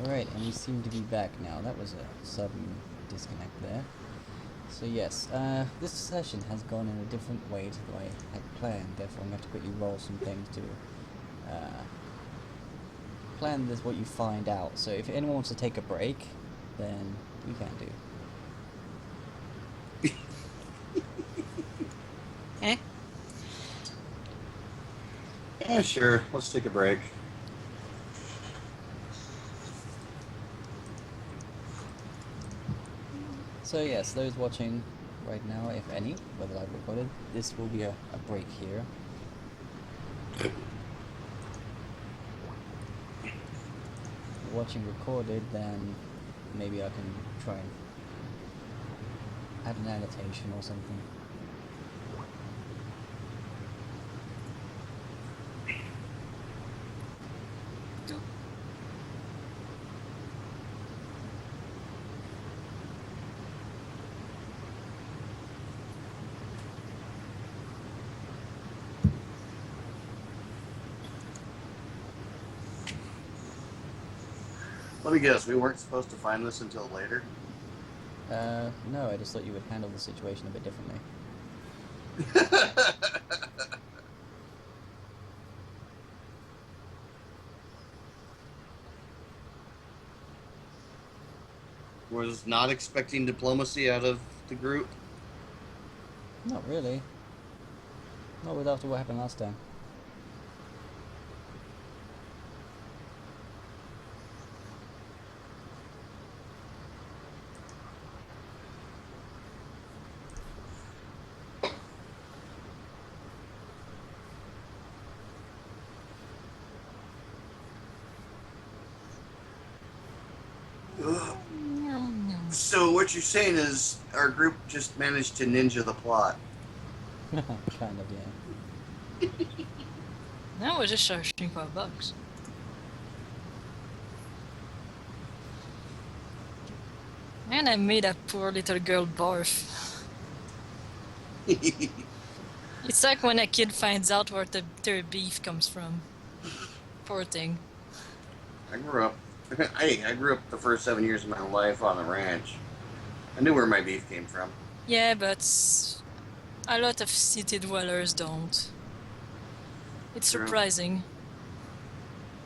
Alright, and we seem to be back now. That was a sudden disconnect there. So yes, this session has gone in a different way to the way I had planned, therefore I'm going to have to quickly roll some things to plan this what you find out. So if anyone wants to take a break, then we can do. Eh? Yeah, sure. Let's take a break. So yes, those watching right now, if any, whether I've recorded, this will be a break here. If you're watching recorded, then maybe I can try and add an annotation or something. Let me guess, we weren't supposed to find this until later? No, I just thought you would handle the situation a bit differently. Was not expecting diplomacy out of the group. Not really. Not with after what happened last time. So what you're saying is our group just managed to ninja the plot. Kind of, yeah. No, we're just searching for bugs. And I made a poor little girl barf. It's like when a kid finds out where their beef comes from. Poor thing. I grew up the first 7 years of my life on a ranch. I knew where my beef came from. Yeah, but a lot of city dwellers don't. It's True. surprising.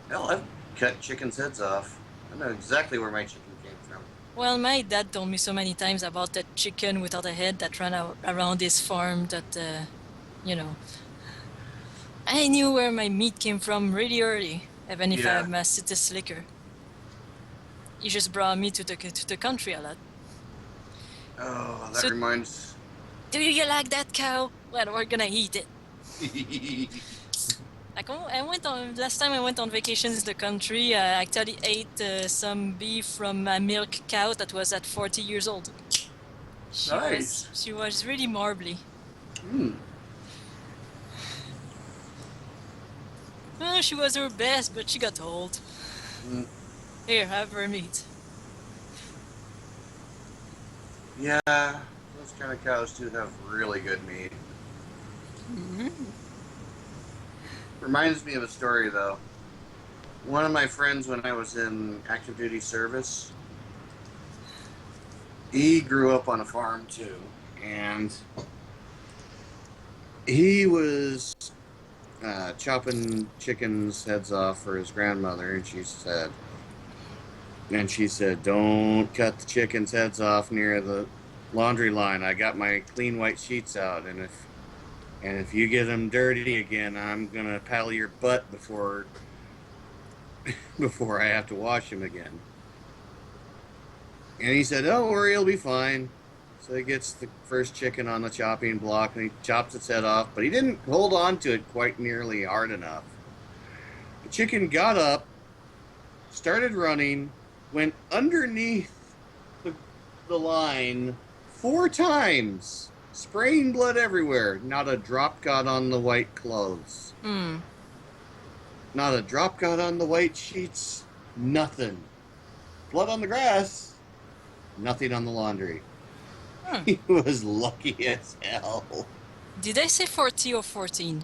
Hell, I've cut chickens' heads off. I know exactly where my chicken came from. Well, my dad told me so many times about that chicken without a head that ran around his farm that, you know. I knew where my meat came from really early, even if Yeah. I'm a city slicker. He just brought me to the country a lot. Oh, that So- reminds... Do you like that cow? Well, we're gonna eat it. Last time I went on vacations in the country, I actually ate some beef from a milk cow that was at 40 years old. Nice. She was really marbly. She was her best, but she got old. Mm. Here, have her meat. Yeah, those kind of cows do have really good meat. Reminds me of a story, though. One of my friends, when I was in active duty service, he grew up on a farm too, and he was chopping chickens' heads off for his grandmother, and she said, "Don't cut the chickens' heads off near the laundry line. I got my clean white sheets out, and if you get them dirty again, I'm gonna paddle your butt before I have to wash them again." And he said, "Don't worry, it'll be fine." So he gets the first chicken on the chopping block and he chops its head off, but he didn't hold on to it quite nearly hard enough. The chicken got up, started running, went underneath the line 4 times, spraying blood everywhere. Not a drop got on the white clothes. Not a drop got on the white sheets. Nothing. Blood on the grass. Nothing on the laundry. He was lucky as hell. Did I say 40 or 14?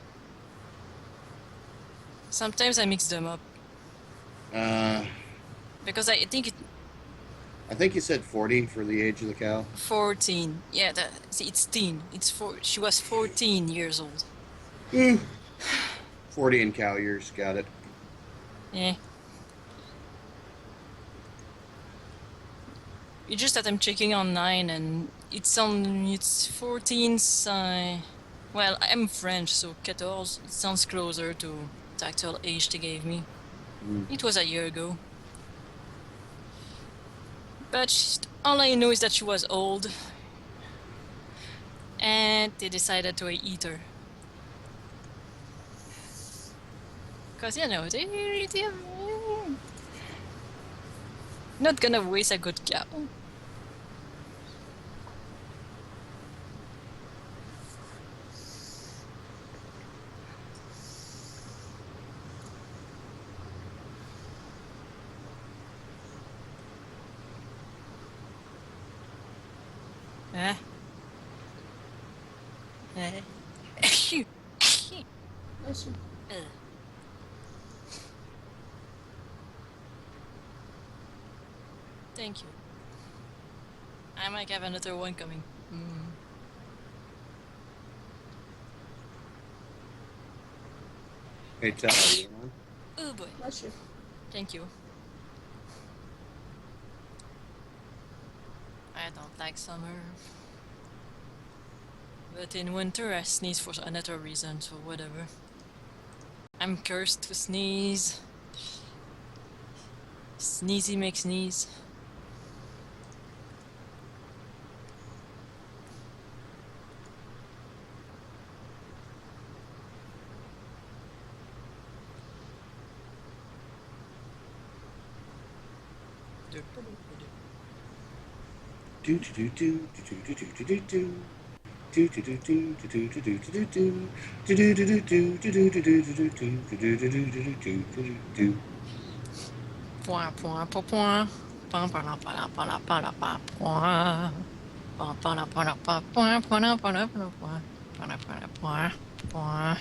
Sometimes I mix them up. Because I think I think you said 40 for the age of the cow. 14. Yeah, see, it's teen. She was 14 years old. 40 in cow years. Got it. Yeah. It's just that I'm checking online and it's 14. Well, I'm French, so 14. It sounds closer to the actual age they gave me. It was a year ago. But all I know is that she was old. And they decided to eat her. Because, you know, they're not gonna waste a good cow. Eh? Eh? Thank you. I might have another one coming. Hey, tell you. Oh boy. Bless you. Thank you. I don't like summer. But in winter I sneeze for another reason, so whatever. I'm cursed to sneeze. Sneezy makes sneeze. Point, point, point, point. Point, point, point, point, point, point, point, point. Point, point, point, point, point, point, point, point, point, point, point, point, point.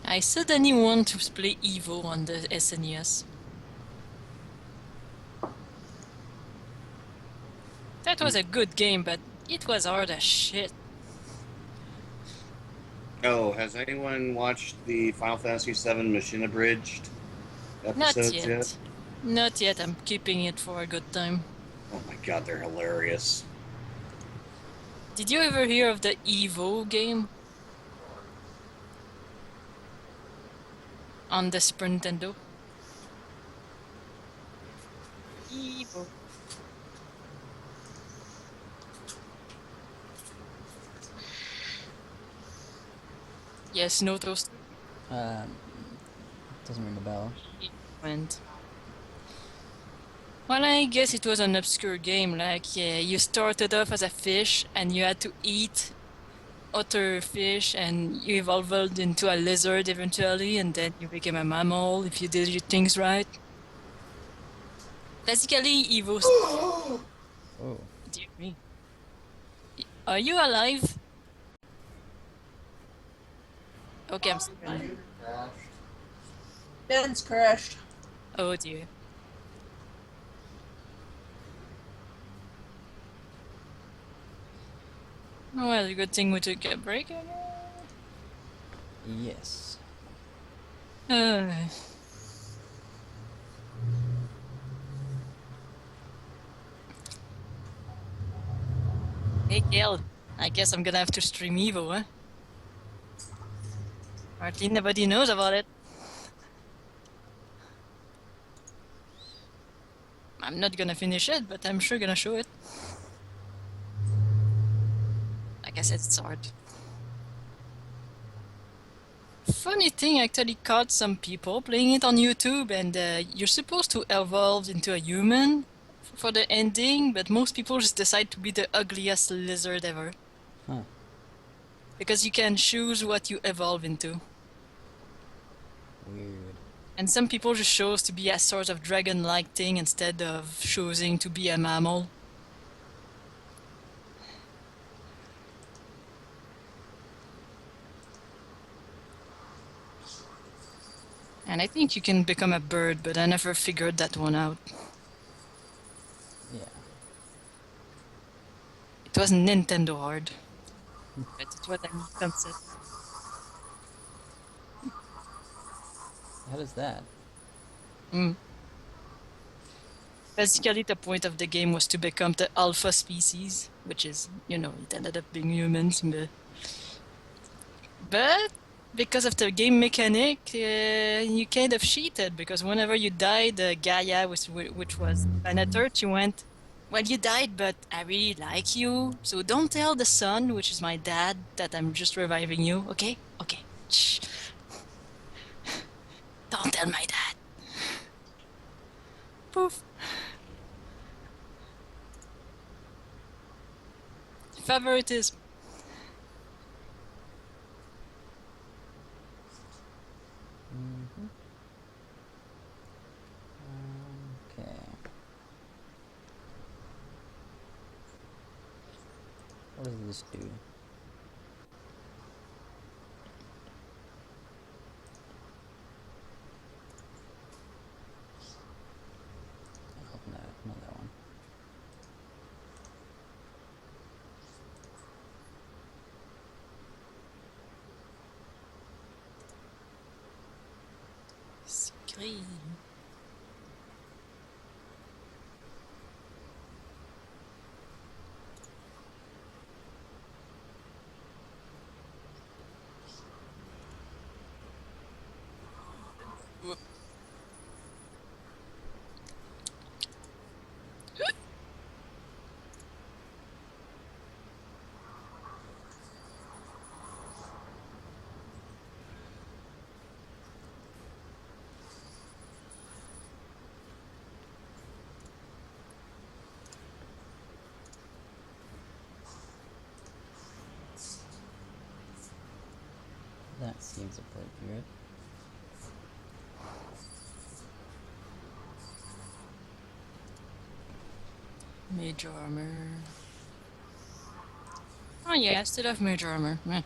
I suddenly want to play Evo on the SNES. That was a good game, but it was hard as shit. Oh, has anyone watched the Final Fantasy VII Machine Abridged episodes yet? Not yet. I'm keeping it for a good time. Oh my god, they're hilarious. Did you ever hear of the Evo game? On the Super Nintendo? Evo. Yes, no toast. Doesn't ring a bell. Went. Well, I guess it was an obscure game. Like, you started off as a fish and you had to eat other fish, and you evolved into a lizard eventually, and then you became a mammal if you did your things right. Basically, Evo. Oh. Dear me. Are you alive? Okay, I'm sorry. Ben's crashed. Oh dear. Oh, well, good thing we took a break. Yes. Hey, Gail. I guess I'm gonna have to stream Evo, huh? Hardly nobody knows about it. I'm not gonna finish it, but I'm sure gonna show it. Like I said, it's hard. Funny thing, I actually caught some people playing it on YouTube, and you're supposed to evolve into a human for the ending, but most people just decide to be the ugliest lizard ever. Huh. Because you can choose what you evolve into. Weird. And some people just chose to be a sort of dragon-like thing instead of choosing to be a mammal. And I think you can become a bird, but I never figured that one out. Yeah. It was Nintendo hard. But it was a neat concept. How does that? Mm. Basically, the point of the game was to become the alpha species, which is, you know, it ended up being humans. But because of the game mechanic, you kind of cheated, because whenever you died, Gaia, which was planet Earth, you went, well, you died, but I really like you, so don't tell the sun, which is my dad, that I'm just reviving you, okay? Okay. Shh. Don't tell my dad. Poof. Favoritism. Mm-hmm. Okay. What does this do? Oh, no, not that one. Scream. That seems appropriate. Major armor. Oh yeah, I still have major armor. Meh.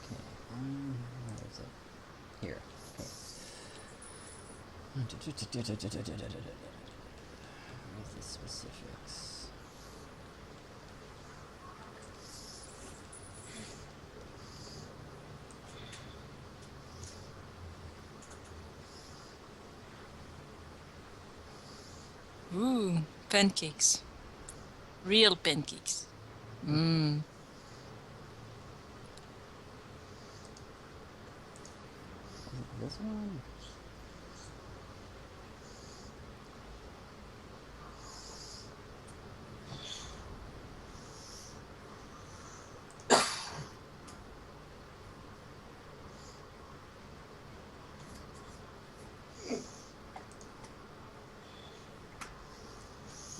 Okay, where is it? Here. Okay. Where's the specifics? Ooh, pancakes. Real pancakes. Mmm. Is it this one?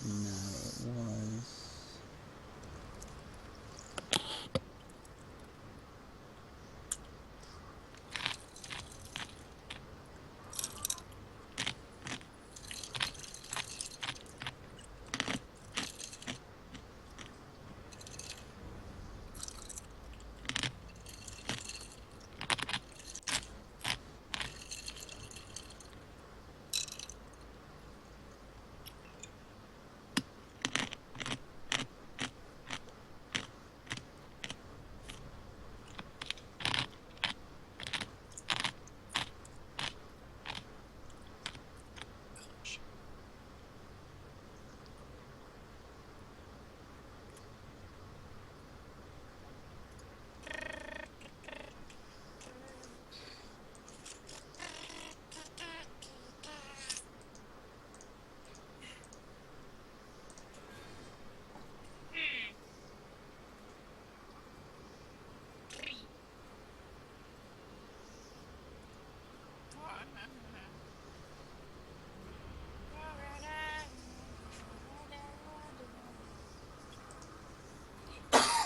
No, it was.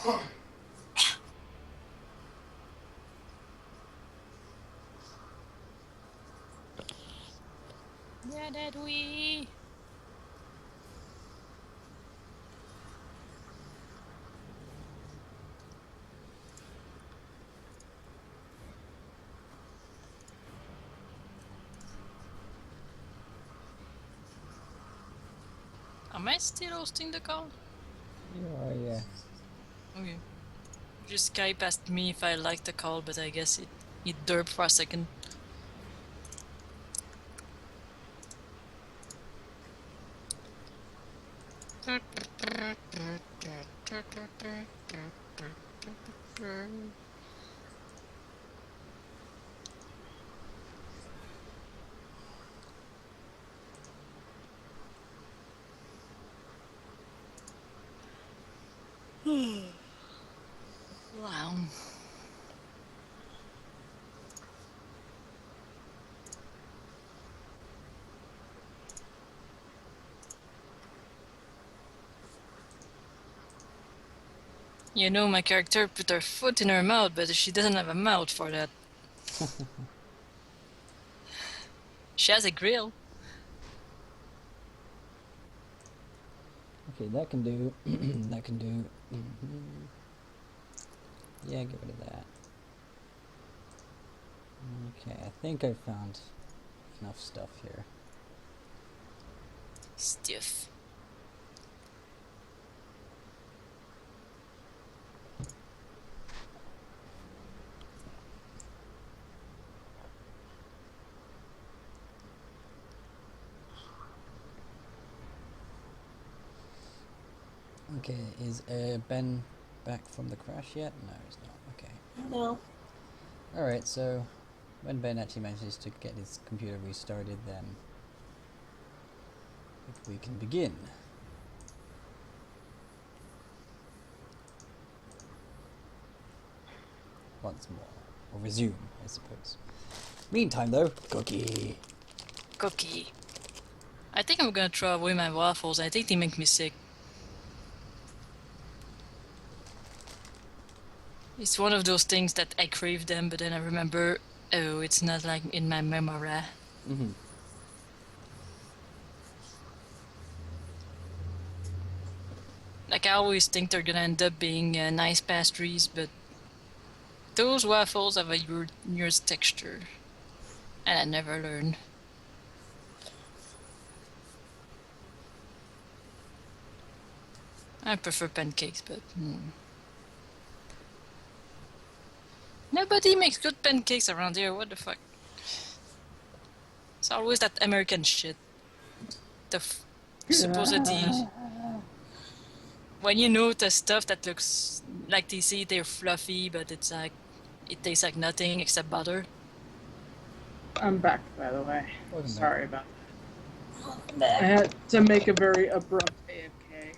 Yeah, that we. Am I still hosting the call? You are, yeah. Okay. Just Skype asked me if I liked the call, but I guess it derped for a second. Wow. You know, my character put her foot in her mouth, but she doesn't have a mouth for that. She has a grill. Okay, that can do. That can do. Yeah, get rid of that. Okay, I think I found enough stuff here. Stiff. Okay, is Ben back from the crash yet? No, he's not. Okay. No. Alright, so when Ben actually manages to get his computer restarted, then we can begin. Once more. Or resume, I suppose. Meantime, though, cookie. Cookie. I think I'm gonna throw away my waffles. I think they make me sick. It's one of those things that I crave them, but then I remember, oh, it's not like in my memory. Mm-hmm. Like, I always think they're gonna end up being nice pastries, but those waffles have a yours texture. And I never learn. I prefer pancakes, but... Nobody makes good pancakes around here, what the fuck? It's always that American shit. Supposedly... When you know the stuff that looks like they say they're fluffy, but it's like... It tastes like nothing except butter. I'm back, by the way. Welcome back. Sorry about that. I had to make a very abrupt AFK.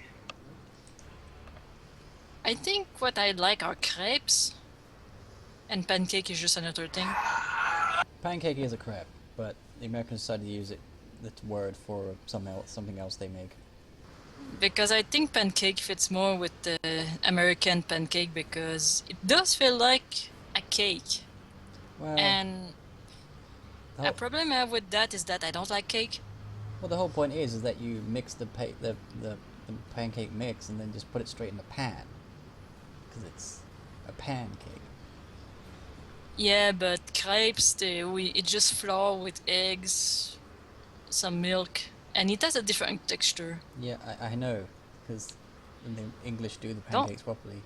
I think what I like are crepes. And pancake is just another thing. Pancake is a crepe, but the Americans decided to use it, that word, for something else they make. Because I think pancake fits more with the American pancake because it does feel like a cake. Well, And the whole, a problem I have with that is that I don't like cake. well, the whole point is that you mix the pancake mix and then just put it straight in the pan, because it's a pancake. Yeah, but crepes, it's just flour with eggs, some milk, and it has a different texture. Yeah, I know, because the English do the pancakes properly.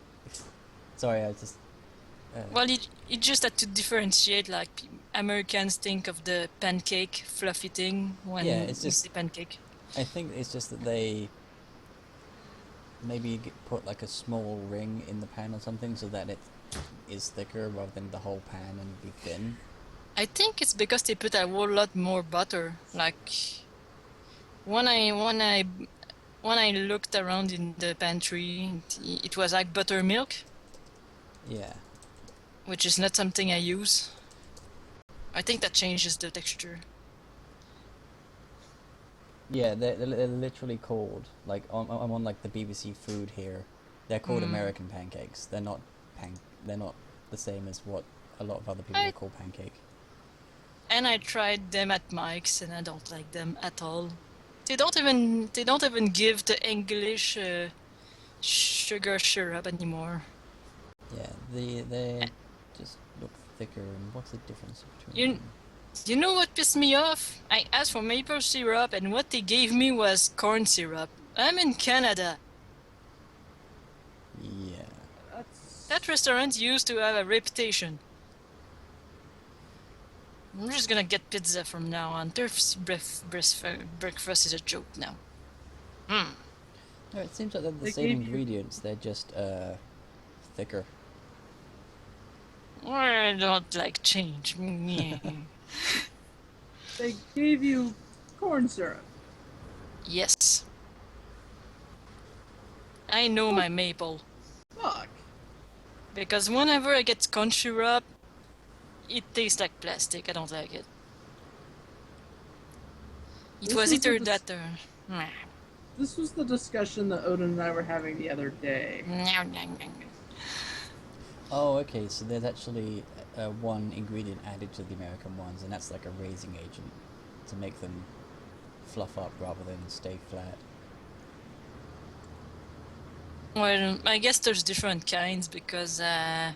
Sorry, I just... Well, it just had to differentiate, like, Americans think of the pancake fluffy thing when Yeah, it's we just- say pancake. I think it's just that they maybe put like a small ring in the pan or something so that it is thicker rather than the whole pan and be thin. I think it's because they put a whole lot more butter. Like when I looked around in the pantry, it was like buttermilk, Yeah. which is not something I use. I think that changes the texture. Yeah, they're literally called, like, I'm on like the BBC Food here, They're called American pancakes. They're not They're not the same as what a lot of other people would call pancake. And I tried them at Mike's, and I don't like them at all. They don't even give the English sugar syrup anymore. Yeah, they just look thicker. And what's the difference between them? You know what pissed me off? I asked for maple syrup, and what they gave me was corn syrup. I'm in Canada. Yeah. That restaurant used to have a reputation. I'm just gonna get pizza from now on. Breakfast is a joke now. No, it seems like they're the They same gave you- ingredients. They're just thicker. I don't like change. They gave you corn syrup. Yes. I know my maple. Fuck. Because whenever I get corn syrup, it tastes like plastic. I don't like it. It This was was either the that or... This was the discussion that Odin and I were having the other day. Oh, okay. So there's actually one ingredient added to the American ones, and that's like a raising agent to make them fluff up rather than stay flat. Well, I guess there's different kinds because I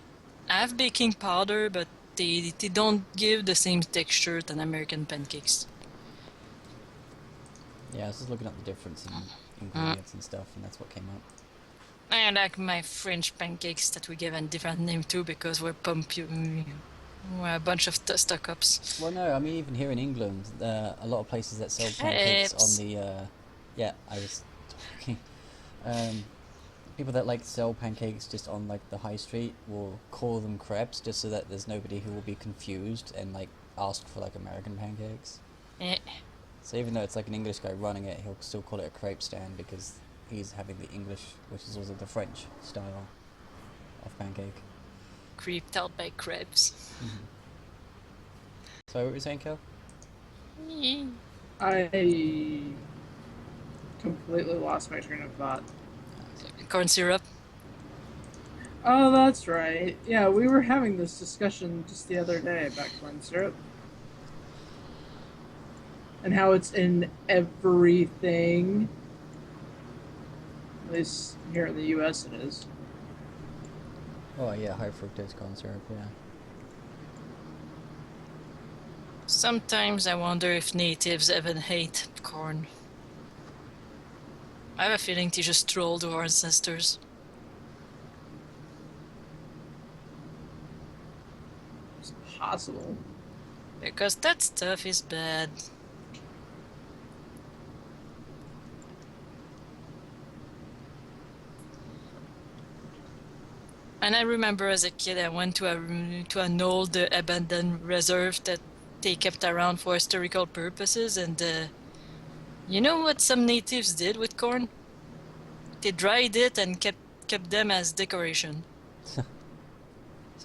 have baking powder, but they don't give the same texture than American pancakes. Yeah, I was just looking up the difference in ingredients and stuff, and that's what came up. I like my French pancakes that we give a different name too because we're we're a bunch of stuck-ups. Well, no, I mean even here in England, a lot of places that sell pancakes Crepes. on the yeah, I was talking. People that like sell pancakes just on like the high street will call them crepes just so that there's nobody who will be confused and like ask for like American pancakes. Eh. So even though it's like an English guy running it, he'll still call it a crepe stand because he's having the English, which is also the French style of pancake. Creeped out by crepes. So what were you saying, Kel? I completely lost my train of thought. Corn syrup. Oh, that's right. Yeah, we were having this discussion just the other day about corn syrup. And how it's in everything. At least here in the US it is. Oh yeah, high fructose corn syrup, yeah. Sometimes I wonder if natives even hate corn. I have a feeling they just trolled our ancestors. It's possible. Because that stuff is bad. And I remember as a kid I went to an old abandoned reserve that they kept around for historical purposes, and you know what some natives did with corn? They dried it and kept them as decoration. So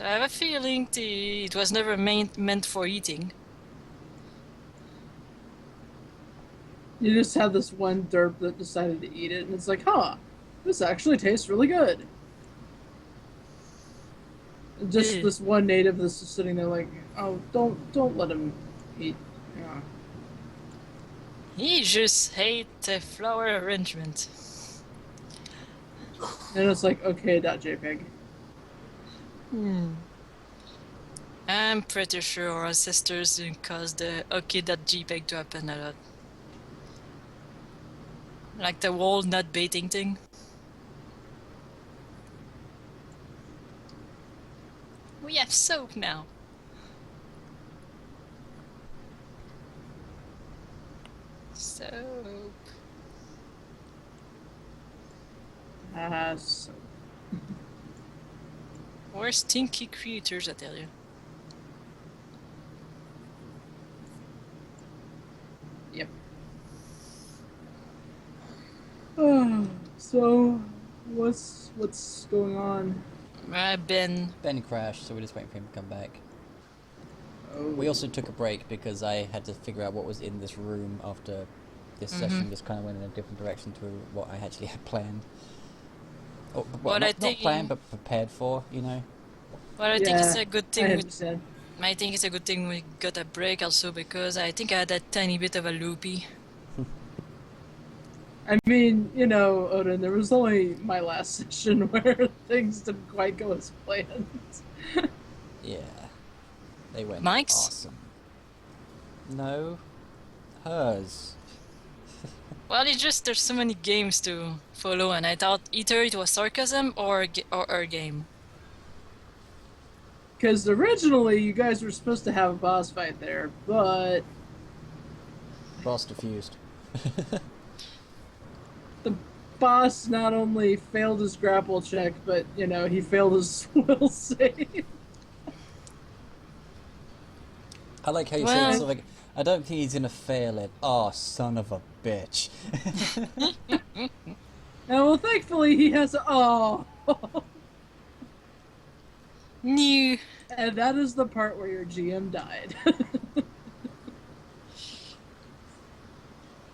I have a feeling it was never meant for eating. You just have this one derp that decided to eat it, and it's like, huh, this actually tastes really good. And just this one native that's just sitting there like, oh, don't let him eat. Yeah. He just hate the flower arrangement. And it's like, okay, .jpg. I'm pretty sure our ancestors caused the okay.jpg to happen a lot. Like the whole nut baiting thing. We have soap now. Soap. So We're stinky creatures, I tell you. Yep. So, what's going on? Ben. Ben crashed, so we're just waiting for him to come back. Oh. We also took a break because I had to figure out what was in this room after this session just kind of went in a different direction to what I actually had planned. Well, What I not think, planned, but prepared for, you know? what I think is a good I thing with. understand. I think it's a good thing we got a break also because I think I had a tiny bit of a loopy. I mean, you know, Odin, there was only my last session where things didn't quite go as planned. Yeah. They went Mike's? awesome. No. Hers. Well, it's just there's so many games to follow, and I thought either it was sarcasm or her game. Because originally you guys were supposed to have a boss fight there, but Boss diffused. the boss not only failed his grapple check, but, you know, he failed his will save. I like how you Well- said something. I don't think he's gonna fail it. Oh, son of a bitch. Now, well, thankfully he has oh, New. and that is the part where your GM died.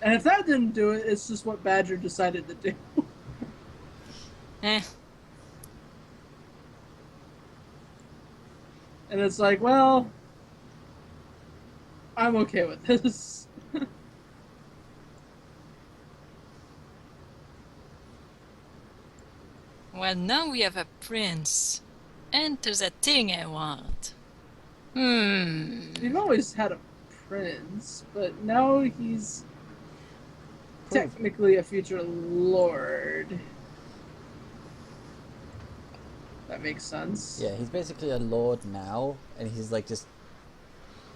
And if that didn't do it, it's just what Badger decided to do. Eh. And it's like, well, I'm okay with this. Well, now we have a prince. And there's a thing I want. We've always had a prince, but now he's technically a future lord. That makes sense. Yeah, he's basically a lord now, and he's like just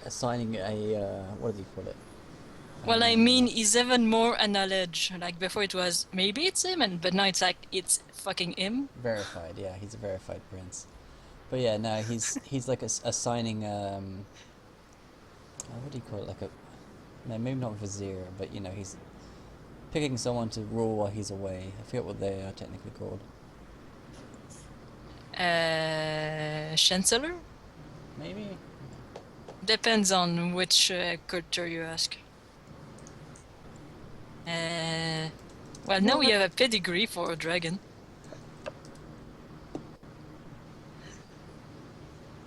assigning a what do you call it? Well, I mean, he's even more a knowledge. Like before, it was maybe it's him, but now it's like it's fucking him. Verified. Yeah, he's a verified prince. But yeah, no, he's like assigning what do you call it? Like a no, maybe not vizier, but you know, he's picking someone to rule while he's away. I forget what they are technically called. Chancellor? Maybe. Depends on which culture you ask. Well, now we have a pedigree for a dragon.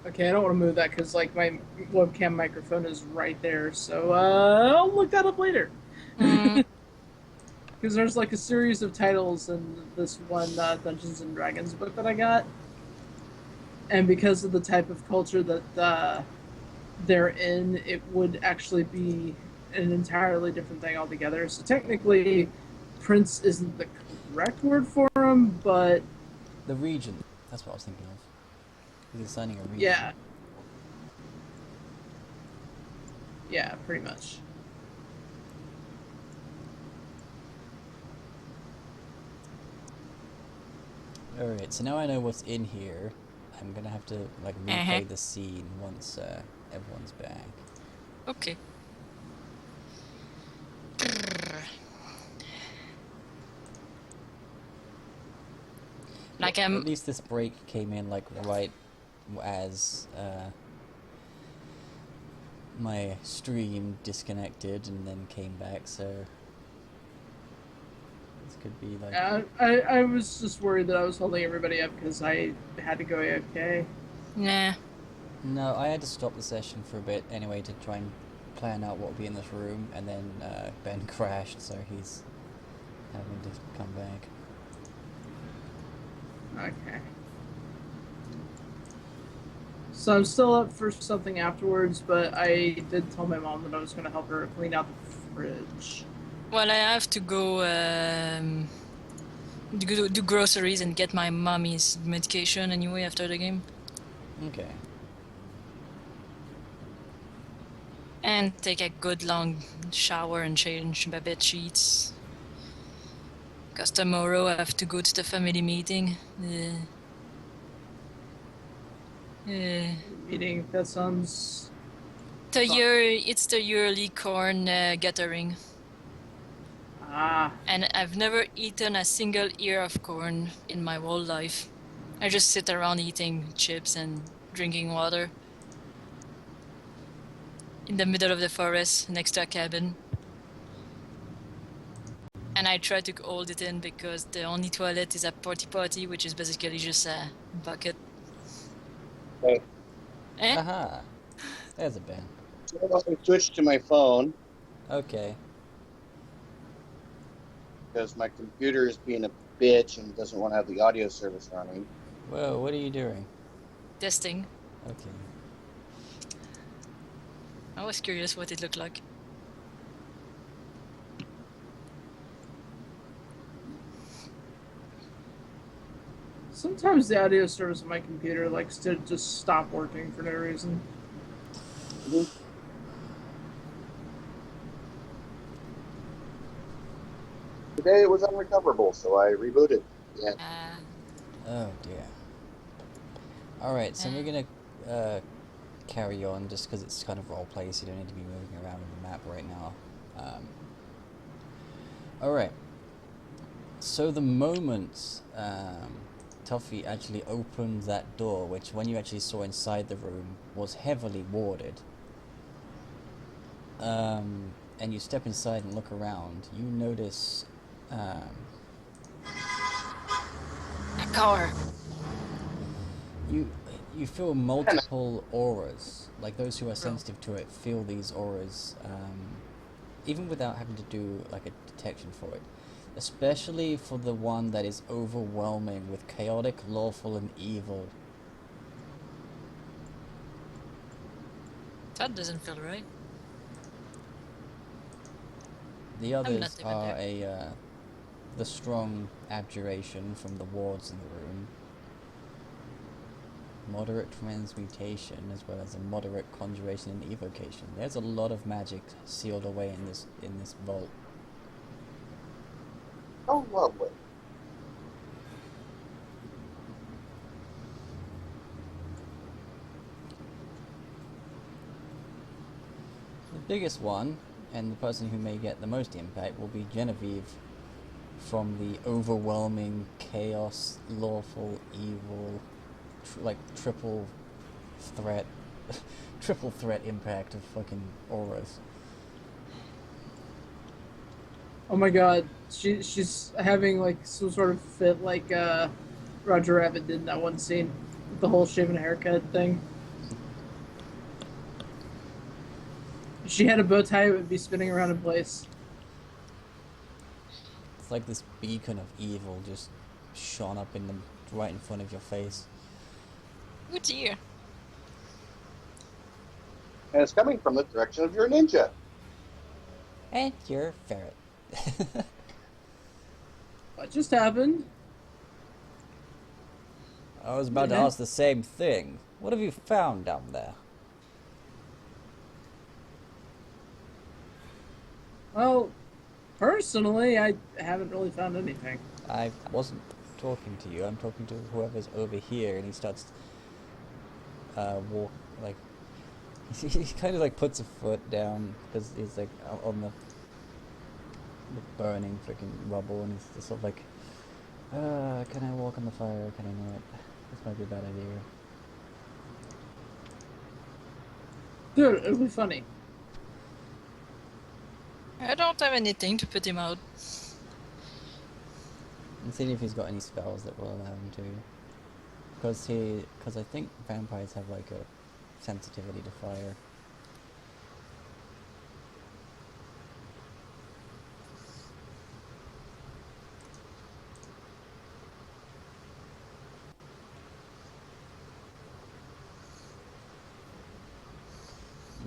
Okay, I don't want to move that because like my webcam microphone is right there, so I'll look that up later. Because there's like a series of titles in this one Dungeons and Dragons book that I got, and because of the type of culture that they're in, it would actually be an entirely different thing altogether. So technically, prince isn't the correct word for him, but The region. That's what I was thinking of. He's assigning a region. yeah. Yeah, pretty much. Alright, so now I know what's in here. I'm gonna have to like replay the scene once everyone's back. Okay. Like Well, at least this break came in like right as my stream disconnected and then came back, so this could be like I was just worried that I was holding everybody up because I had to go AFK. Nah. No, I had to stop the session for a bit anyway to try and plan out what would be in this room, and then Ben crashed, so he's having to come back. Okay. So I'm still up for something afterwards, but I did tell my mom that I was going to help her clean out the fridge. Well, I have to go do groceries and get my mommy's medication anyway after the game. Okay. And take a good long shower and change my bed sheets. Because tomorrow I have to go to the family meeting. Meeting, that sounds... It's the yearly corn gathering. Ah, And I've never eaten a single ear of corn in my whole life. I just sit around eating chips and drinking water. In the middle of the forest, next to a cabin. And I try to hold it in because the only toilet is a potty, which is basically just a bucket. Okay. Eh? Aha! There's a bin. So let me switch to my phone Okay. because my computer is being a bitch and doesn't want to have the audio service running. Whoa, what are you doing? Testing. Okay. I was curious what it looked like. Sometimes the audio service on my computer likes to just stop working for no reason. Today it was unrecoverable, so I rebooted. Yeah. Oh dear. Alright, so we're gonna carry on just because it's kind of roleplay, so you don't need to be moving around on the map right now. Alright. So the moment Tuffy actually opened that door, which when you actually saw inside the room was heavily warded, and you step inside and look around, you notice A car. you feel multiple auras. Like those who are sensitive to it feel these auras, even without having to do like a detection for it. Especially for the one that is overwhelming with chaotic, lawful, and evil. That doesn't feel right. The I'm others not even are there. the strong abjuration from the wards in the room, moderate transmutation, as well as a moderate conjuration and evocation. There's a lot of magic sealed away in this vault. Oh, lovely. The biggest one, and the person who may get the most impact, will be Genevieve, from the overwhelming chaos, lawful, evil, triple threat, triple threat impact of fucking auras. Oh my god, she's having like some sort of fit like Roger Rabbit did in that one scene with the whole shaven haircut thing. If she had a bow tie, it would be spinning around in place. It's like this beacon of evil just shone up right in front of your face. Oh dear. And it's coming from the direction of your ninja. And your ferret. What just happened? I was about to ask the same thing. What have you found down there? Well, personally, I haven't really found anything. I wasn't talking to you. I'm talking to whoever's over here, and he starts he kind of like puts a foot down because he's like on the burning freaking rubble, and he's just sort of like, can I walk on the fire? Can I not? This might be a bad idea. Dude, it'll be funny. I don't have anything to put him out. And seeing if he's got any spells that will allow him to. Because I think vampires have like a sensitivity to fire.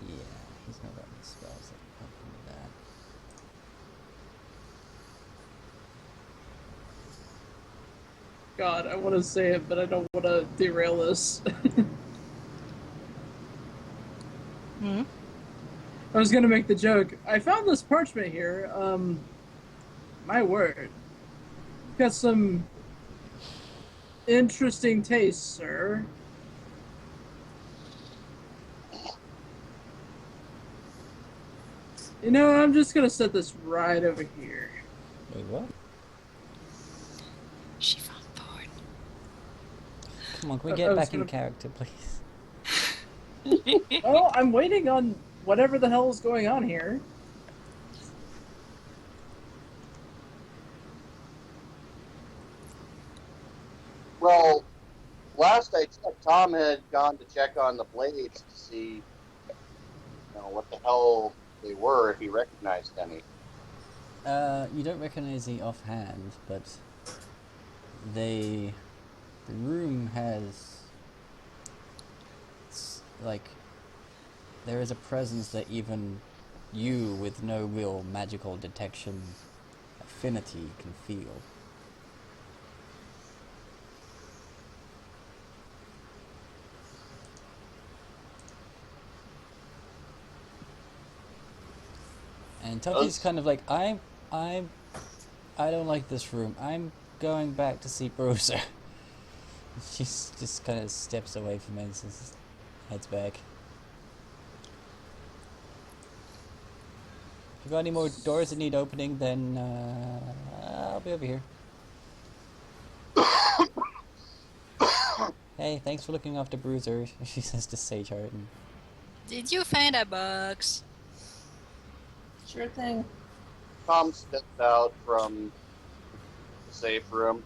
Yeah, he's not got any spells that can help him with that. God, I want to say it, but I don't want to derail this. Hmm? I was gonna make the joke. I found this parchment here. My word. Got some interesting taste, sir. You know, I'm just gonna set this right over here. Wait, what? She found porn. Come on, can we I get was back in gonna- character, please? Well, I'm waiting on whatever the hell is going on here. It's like Tom had gone to check on the blades to see, what the hell they were, if he recognized any. You don't recognize the offhand, but the room has like there is a presence that even you, with no real magical detection affinity, can feel. And Tuffy's kind of like, I don't like this room. I'm going back to see Bruiser. She just kind of steps away from it and heads back. If you got any more doors that need opening, then I'll be over here. Hey, thanks for looking after Bruiser, she says to Sage Heart. Did you find a box? Sure thing. Tom stepped out from the safe room.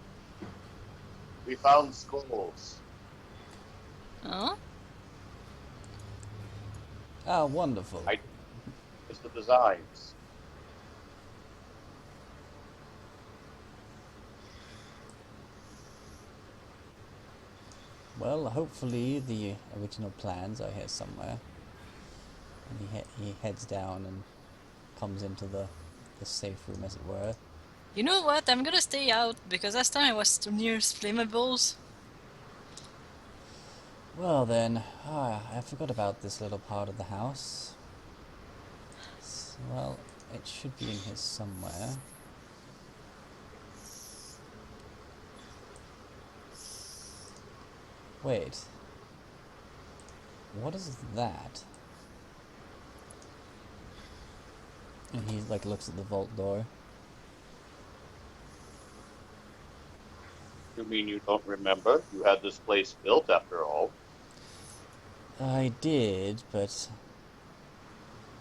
We found skulls. Oh? Ah, wonderful. It's the designs. Well, hopefully the original plans are here somewhere. And he heads down and comes into the safe room, as it were. You know what? I'm gonna stay out because last time I was too near flammables. Well then, I forgot about this little part of the house. Well, it should be in here somewhere. Wait. What is that? And he looks at the vault door. You mean you don't remember? You had this place built after all. I did, but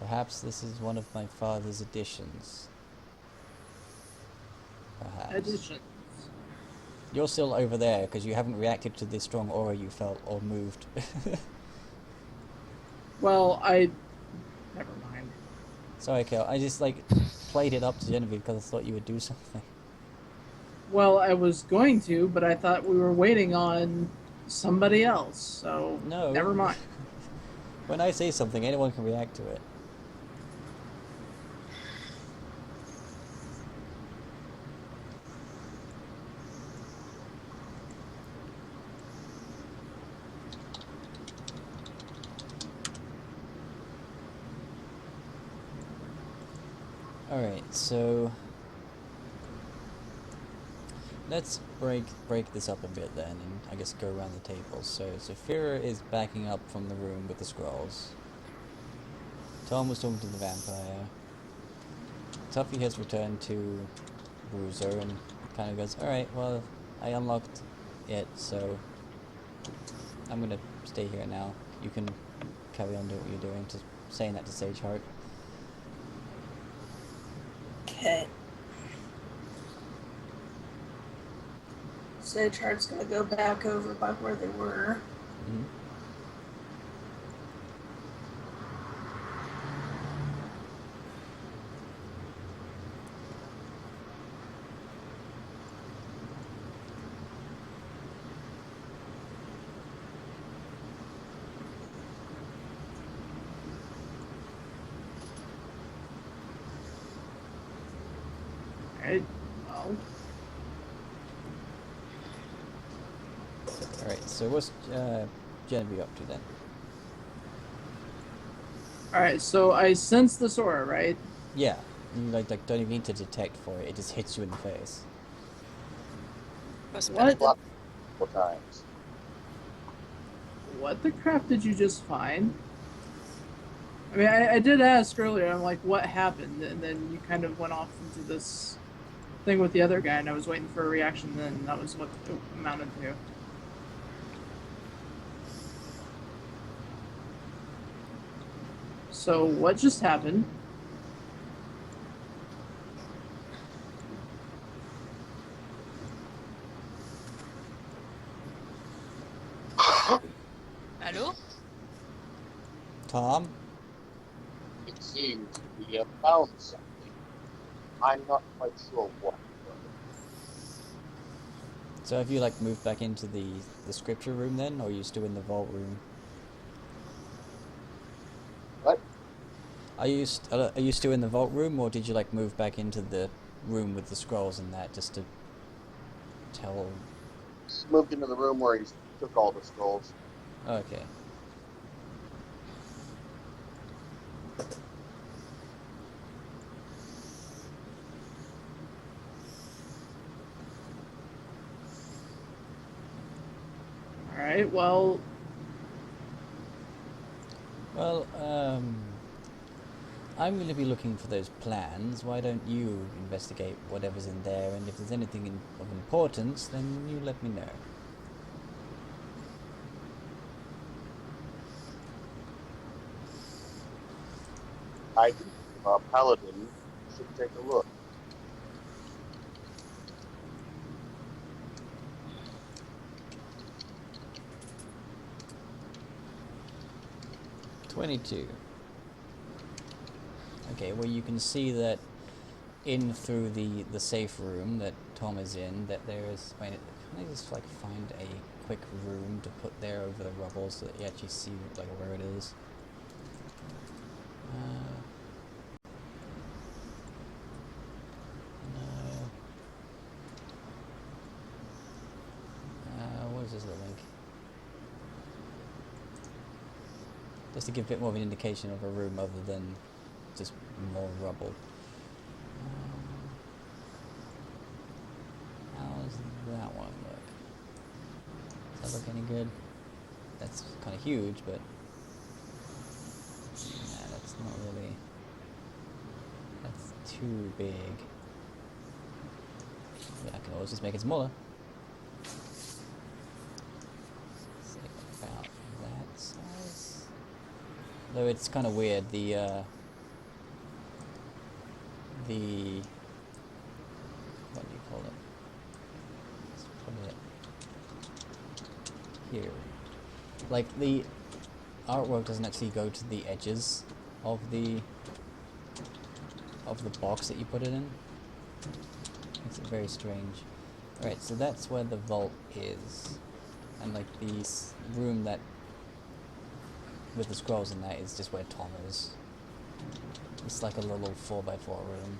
perhaps this is one of my father's additions. Perhaps. Additions. You're still over there because you haven't reacted to the strong aura you felt or moved. Well, never mind. Sorry, Kel. I just played it up to Genevieve because I thought you would do something. Well, I was going to, but I thought we were waiting on somebody else, so No. never mind. When I say something, anyone can react to it. Alright, so let's break this up a bit then, and I guess go around the table. So Saphira is backing up from the room with the scrolls. Tom was talking to the vampire. Tuffy has returned to Bruiser and kind of goes, alright, well, I unlocked it, so I'm gonna stay here now. You can carry on doing what you're doing, just saying that to Sage Heart. Okay. Sage Heart's gonna go back over by where they were. Mm-hmm. Well, Alright, so what's Genevieve up to then? alright, so I sense this aura, right? Yeah, you don't even need to detect for it, it just hits you in the face. What? Blocked a couple times. What the crap did you just find? I mean, I did ask earlier, I'm like, what happened? And then you kind of went off into this thing with the other guy, and I was waiting for a reaction, and then that was what it amounted to. So, what just happened? Tom? It seems we have found something. I'm not quite sure what. So have you like moved back into the scripture room then, or are you still in the vault room? What? Are you still in the vault room, or did you like move back into the room with the scrolls and that just to tell? Just moved into the room where he took all the scrolls. Okay. Alright, well, Well, I'm going to be looking for those plans. Why don't you investigate whatever's in there, and if there's anything of importance, then you let me know. I think Paladin should take a look. $22. Okay, well you can see that in through the safe room that Tom is in, that there is. Wait, can I just like find a quick room to put there over the rubble so that you actually see like where it is? No. What is this link? Just to give a bit more of an indication of a room other than just more rubble. How's that one look? Does that look any good? That's kind of huge, but nah, that's not really. That's too big. Yeah, I can always just make it smaller. Say about that size. Though it's kind of weird. The what do you call it? Let's put it here. Like the artwork doesn't actually go to the edges of the box that you put it in. Makes it very strange. Alright, so that's where the vault is, and like the room that with the scrolls in that is just where Tom is. It's like a little 4x4 room.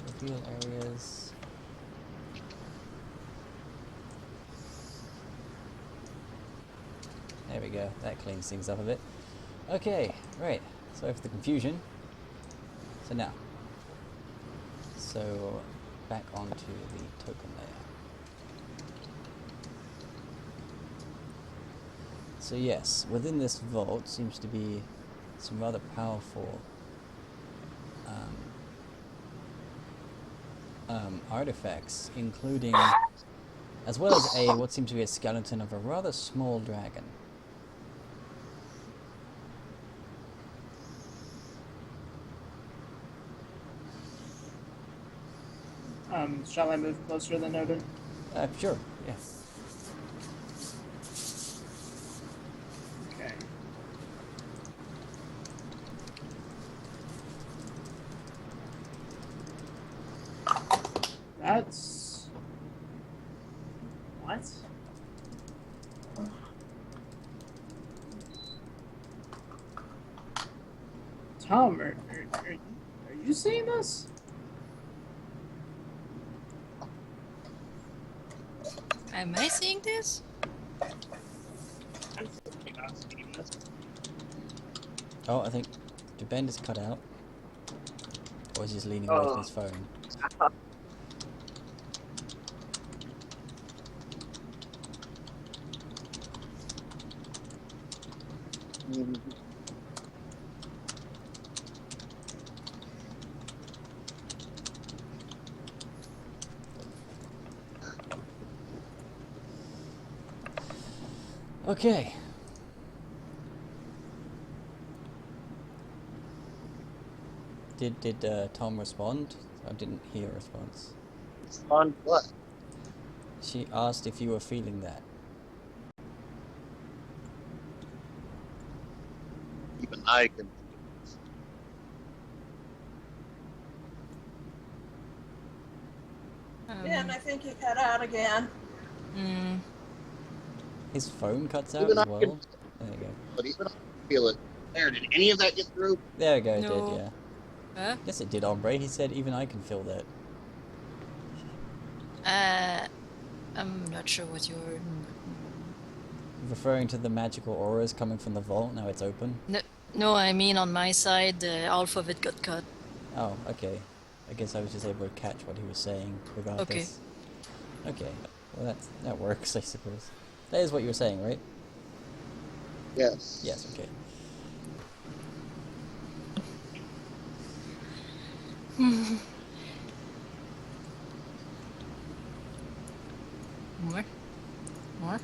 Reveal areas. There we go. That cleans things up a bit. Okay, right. Sorry for the confusion. So now. So back onto the token layer. So yes, within this vault seems to be some rather powerful artifacts, including, as well as what seems to be a skeleton of a rather small dragon. Shall I move closer than Odin? Sure, yes. Okay. That's... What? Tom, are you seeing this? Am I seeing this? Oh, I think, did Ben just cut out? Or is he just leaning away from his phone? Okay. Did Tom respond? I didn't hear a response. Respond what? She asked if you were feeling that. Even I can. Dan, I think you cut out again. hmm. His phone cuts out Even as I well. can. There you go. But even I can feel it. There, did any of that get through? There we go, it No. did, yeah. Huh? Yes, it did, Ombre. He said, even I can feel that. I'm not sure what you're. Referring to the magical auras coming from the vault, now it's open. No, I mean on my side, half of it got cut. Oh, okay. I guess I was just able to catch what he was saying, regardless. Okay. Well, that works, I suppose. That is what you were saying, right? Yes. Yes, okay. More? More?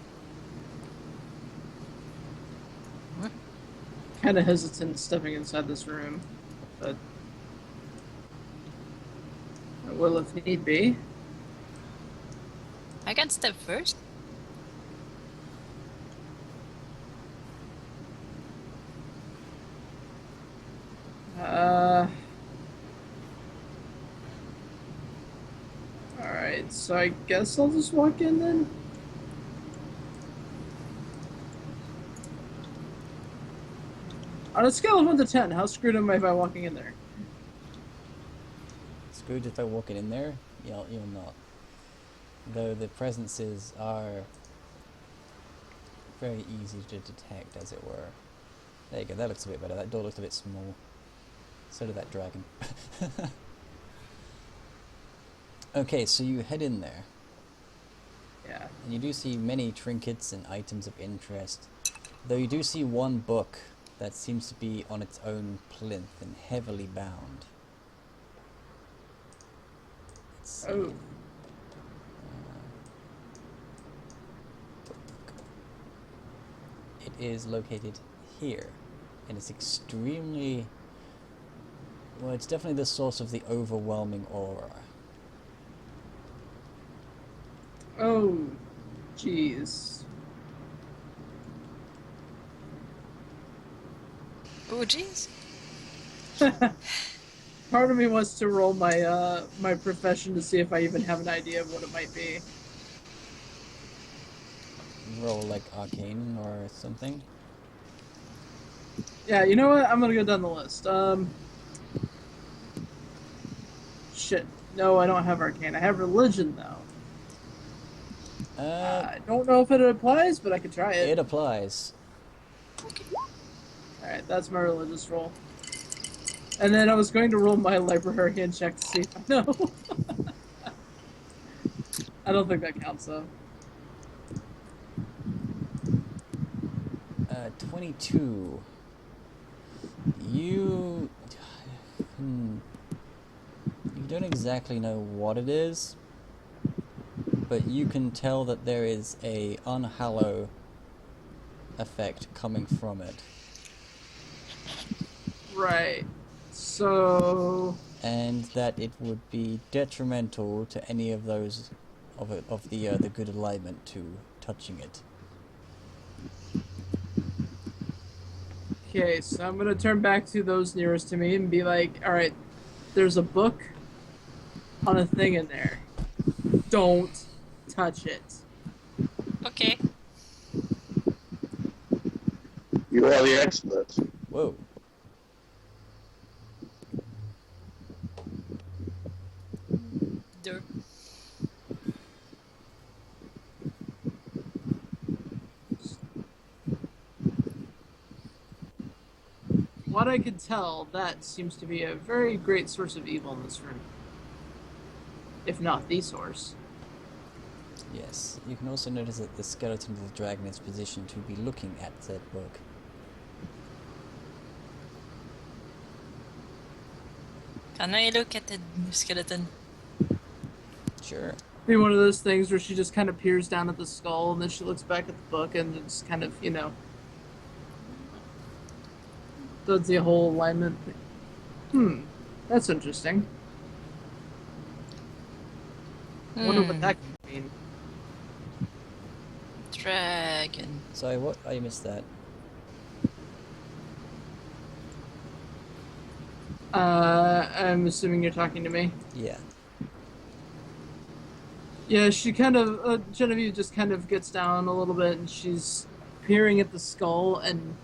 More? Kind of hesitant stepping inside this room, but I will if need be. I can step first. Alright, so I guess I'll just walk in then? On a scale of 1 to 10, how screwed am I by walking in there? Screwed if I walking in there? You're not. Though the presences are very easy to detect, as it were. There you go, that looks a bit better. That door looked a bit small. So did that dragon. Okay, so you head in there. Yeah. And you do see many trinkets and items of interest. Though you do see one book that seems to be on its own plinth and heavily bound. Let's see. Oh. It is located here, and it's extremely... well, it's definitely the source of the overwhelming aura. Oh, jeez. Oh, jeez. Part of me wants to roll my my profession to see if I even have an idea of what it might be. Roll like arcane or something. Yeah, you know what? I'm gonna go down the list. Shit. No, I don't have arcane. I have religion though. I don't know if it applies, but I could try it. It applies. Alright, that's my religious roll. And then I was going to roll my librarian check to see if I know. I don't think that counts though. 22. You don't exactly know what it is, but you can tell that there is a unhallow effect coming from it. Right. So... and that it would be detrimental to any of those of the good alignment to touching it. Okay, so I'm gonna turn back to those nearest to me and be like, alright, there's a book on a thing in there. Don't touch it. Okay. You are the expert. Whoa. There. What I could tell, that seems to be a very great source of evil in this room. If not the source. Yes. You can also notice that the skeleton of the dragon is positioned to be looking at said book. Can I look at the skeleton? Sure. Be one of those things where she just kind of peers down at the skull and then she looks back at the book and just kind of, you know, does the whole alignment thing. That's interesting. I wonder what that could mean. Dragon. Sorry, what? I missed that. I'm assuming you're talking to me. Yeah. Yeah, she kind of Genevieve just kind of gets down a little bit, and she's peering at the skull, and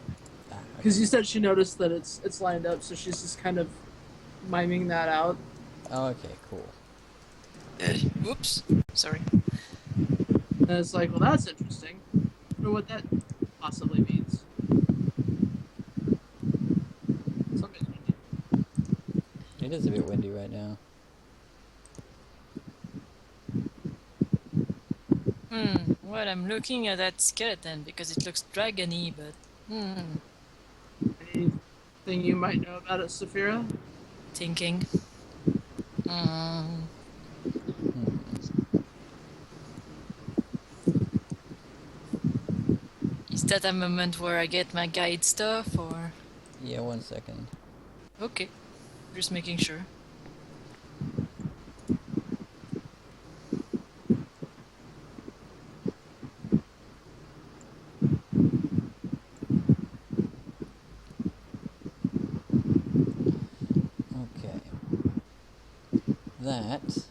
Ah, because okay. you said she noticed that it's lined up, so she's just kind of miming that out. Oh, okay, cool. Whoops. Sorry. And it's like, well, that's interesting. I wonder what that possibly means. Somebody's windy. It is a bit windy right now. Well, I'm looking at that skeleton because it looks dragony, but Anything you might know about it, Saphira? thinking. Hmm. Is that a moment where I get my guide stuff, or? Yeah, 1 second. Okay, just making sure. Okay. That...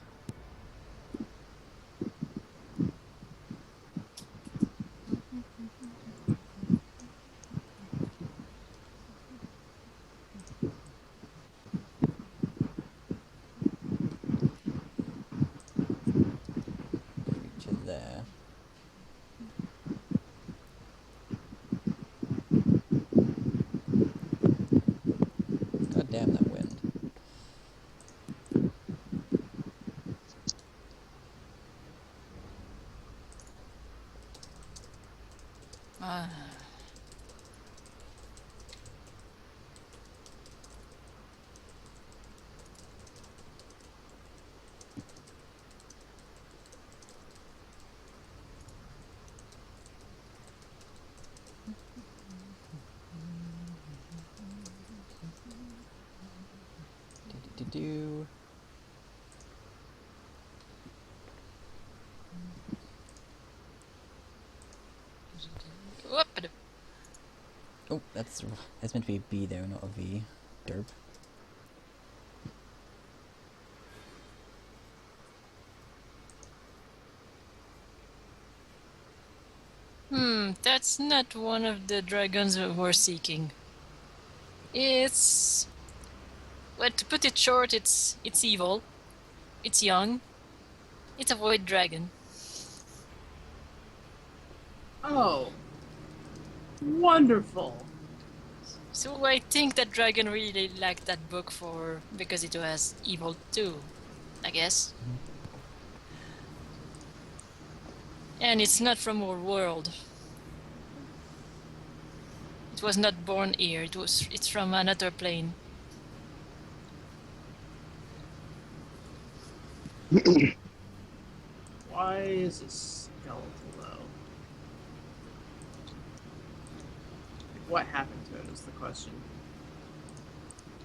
creature there. God damn that wind. Ah. Do. Whoop. Oh, that's meant to be a B there, not a V. Derp. That's not one of the dragons we're seeking. It's... Well, to put it short, it's evil. It's young. It's a void dragon. Oh, wonderful. So I think that dragon really liked that book because it was evil too, I guess. And it's not from our world. It was not born here. It's from another plane. Why is it skeletal though? What happened to it is the question.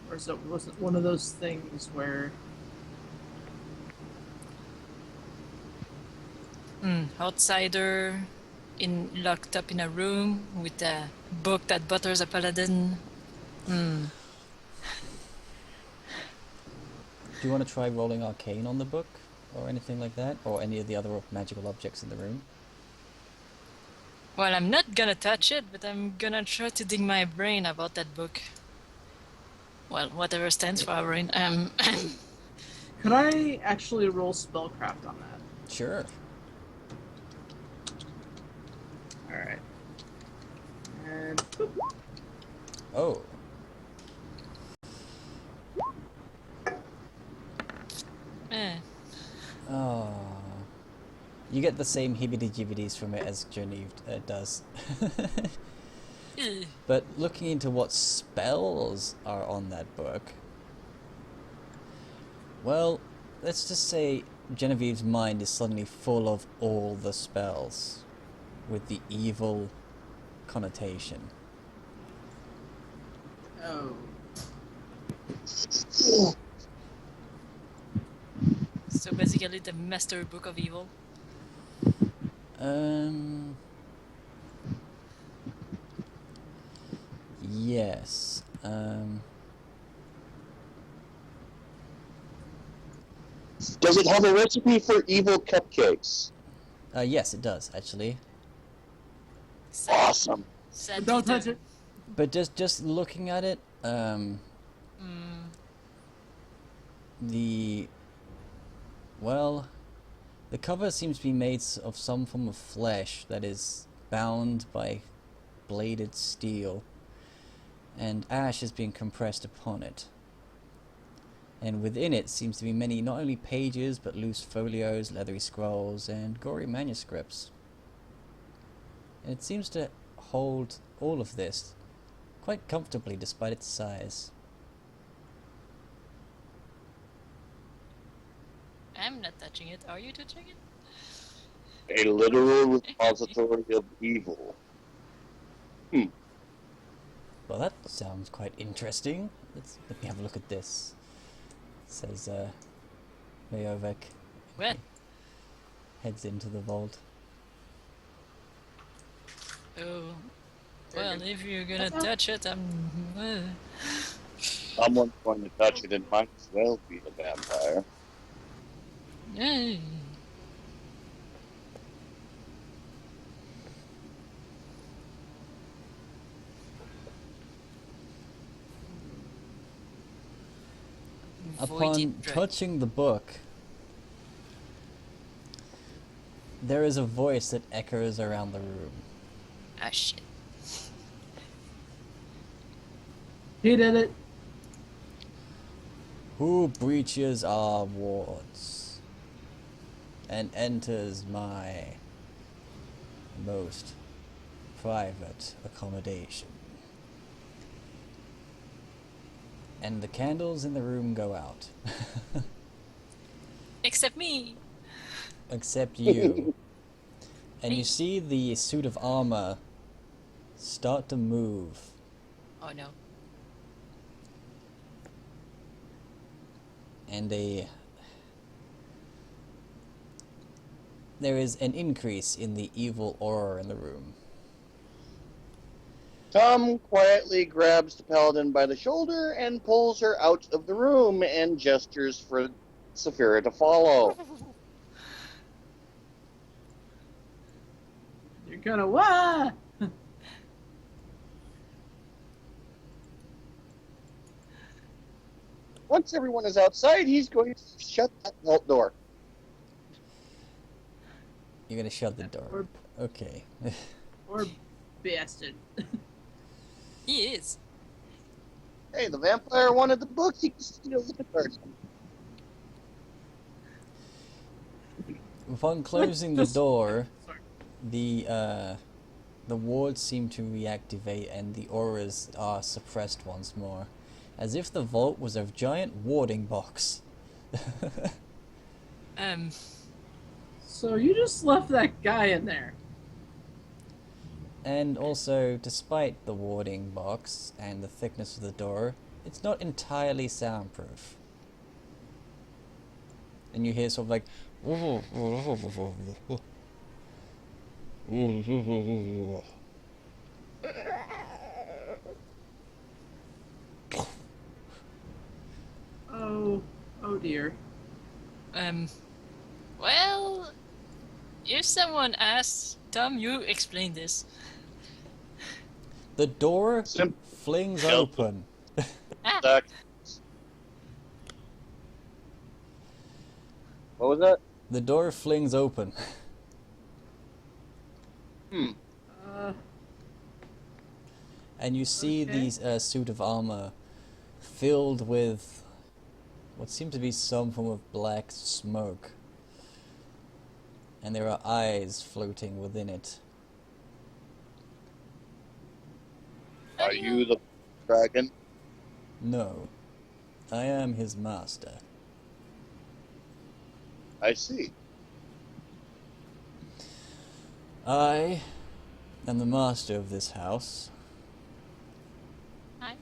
Or was it one of those things where Outsider, locked up in a room with a book that butters a paladin. Do you want to try rolling arcane on the book? Or anything like that? Or any of the other magical objects in the room? Well, I'm not gonna touch it, but I'm gonna try to dig my brain about that book. Well, whatever stands for our brain. could I actually roll spellcraft on that? Sure. Alright. And boop. Oh. Oh. You get the same hibbity-jibbities from it as Genevieve does. But looking into what spells are on that book, well, let's just say Genevieve's mind is suddenly full of all the spells with the evil connotation. Oh. So basically the master book of evil. Yes. Does it have a recipe for evil cupcakes? Yes, it does actually. Awesome. Sadly, Don't touch the- it. But just looking at it, the well, the cover seems to be made of some form of flesh that is bound by bladed steel, and ash is being compressed upon it. And within it seems to be many, not only pages, but loose folios, leathery scrolls, and gory manuscripts. And it seems to hold all of this quite comfortably despite its size. I'm not touching it. Are you touching it? A literal repository of evil. Well, that sounds quite interesting. Let me have a look at this. It says, Majovec What? heads into the vault. Oh. Well, if you're gonna touch it, I'm. Someone's going to touch it and might as well be a vampire. Hey. Upon Voided dragon. touching the book, there is a voice that echoes around the room. Ah, shit. He did it. Who breaches our wards and enters my most private accommodation? And the candles in the room go out. Except me. Except you. And you see the suit of armor start to move. Oh no. And there is an increase in the evil aura in the room. Tom quietly grabs the paladin by the shoulder and pulls her out of the room and gestures for Saphira to follow. You're gonna what? Once everyone is outside, he's going to shut that vault door. You're gonna shut the door. Okay. Or bastard. He is. Hey, the vampire wanted the book, he can steal the person. Upon closing the Just- door, Sorry. the wards seem to reactivate and the auras are suppressed once more, as if the vault was a giant warding box. So you just left that guy in there. And also, despite the warding box and the thickness of the door, it's not entirely soundproof. And you hear sort of like Oh dear. Well, if someone asks, Tom, you explain this. the door Sim- flings Help. open. What was that? The door flings open. Uh, And you see Okay. these suit of armor filled with what seems to be some form of black smoke. And there are eyes floating within it. Are you the dragon? No, I am his master. I see. I am the master of this house. Hi.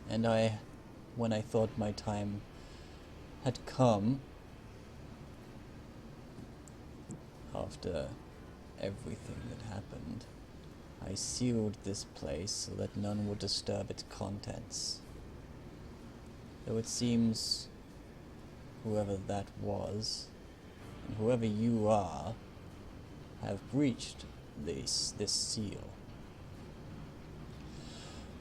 And when I thought my time had come, after everything that happened, I sealed this place so that none would disturb its contents. Though it seems whoever that was, and whoever you are, have breached this seal.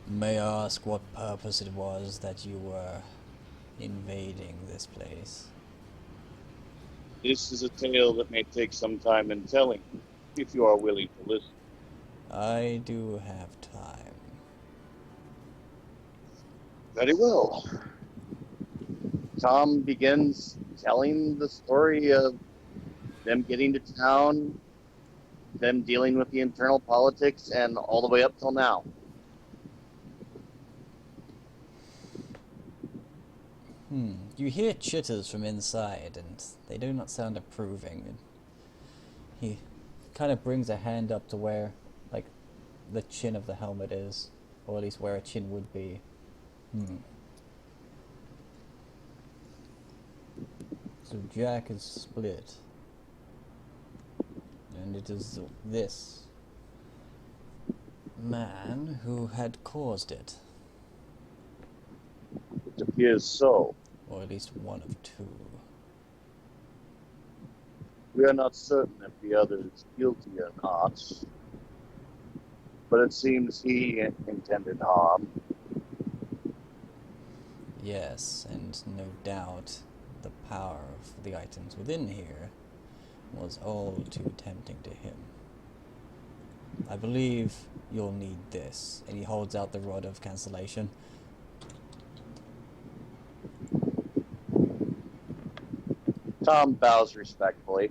May I ask what purpose it was that you were invading this place? This is a tale that may take some time in telling, if you are willing to listen. I do have time. Very well. Tom begins telling the story of them getting to town, them dealing with the internal politics, and all the way up till now. You hear chitters from inside, and they do not sound approving. And he kind of brings a hand up to where, like, the chin of the helmet is, or at least where a chin would be. So Jack is split, and it is this man who had caused it, It appears so. or at least one of two. We are not certain if the other is guilty or not, but it seems he intended harm. Yes, and no doubt the power of the items within here was all too tempting to him. I believe you'll need this, and he holds out the rod of cancellation. Tom bows respectfully.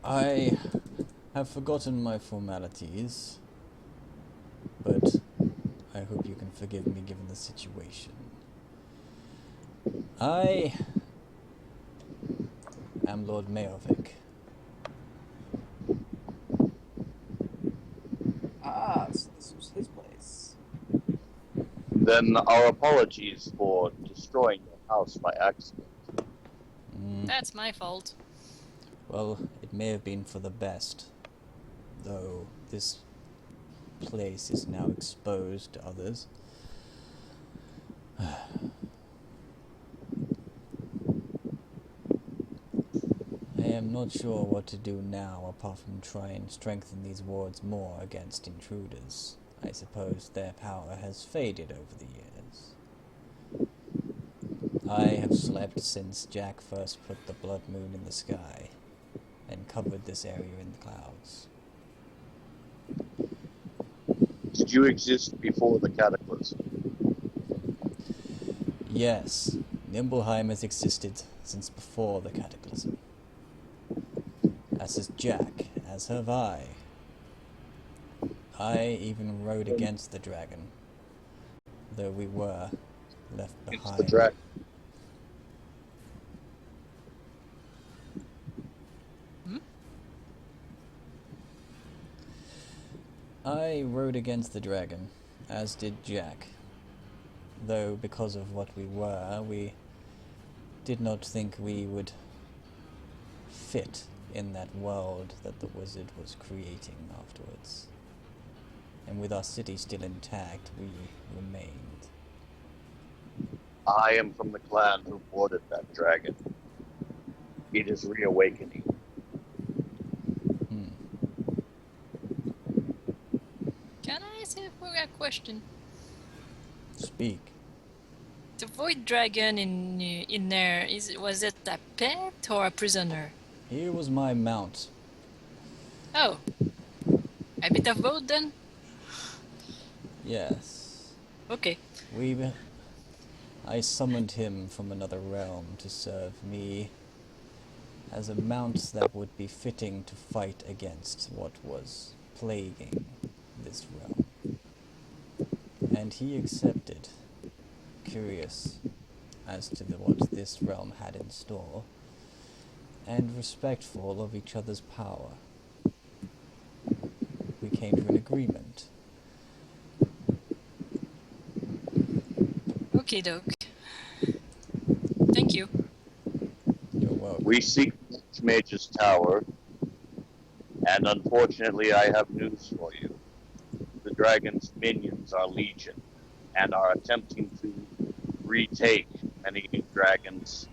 I have forgotten my formalities, but I hope you can forgive me given the situation. I am Lord Mayovic. Ah, so this was his place. Then our apologies for destroying your house by accident. That's my fault. Well, it may have been for the best, though this place is now exposed to others. I am not sure what to do now apart from try and strengthen these wards more against intruders. I suppose their power has faded over the years. I have slept since Jack first put the blood moon in the sky and covered this area in the clouds. Did you exist before the cataclysm? Yes, Nimbleheim has existed since before the cataclysm. As has Jack, as have I. I even rode against the dragon, though we were left It's behind. the dragon. I rode against the dragon, as did Jack. Though because of what we were, we did not think we would fit in that world that the wizard was creating afterwards. And with our city still intact, we remained. I am from the clan who boarded that dragon. It is reawakening. Can I ask you a question? Speak. The void dragon in there, was it a pet or a prisoner? Here was my mount. Oh, a bit of both then? Yes. Okay. I summoned him from another realm to serve me as a mount that would be fitting to fight against what was plaguing this realm. And he accepted, curious as to what this realm had in store, and respectful of each other's power. We came to an agreement. Okay, doke. Thank you. You're welcome. We seek Mage's Tower, and unfortunately I have news for you. The dragon's minions are legion. and are attempting to retake many dragons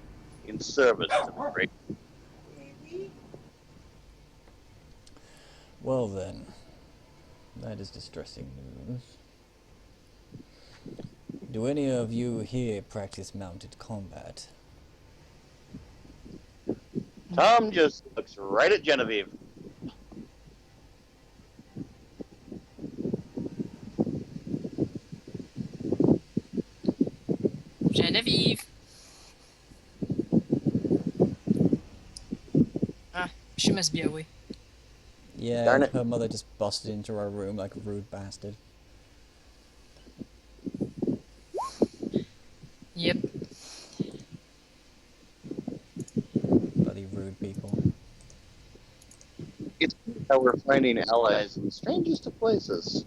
in service to the great. Well then, that is distressing news. Do any of you here practice mounted combat? Tom just looks right at Genevieve. Genevieve. Ah, she must be away. Yeah, Darn it. her mother just busted into her room like a rude bastard. Yep. Bloody rude people. It's how we're finding allies in the strangest of places.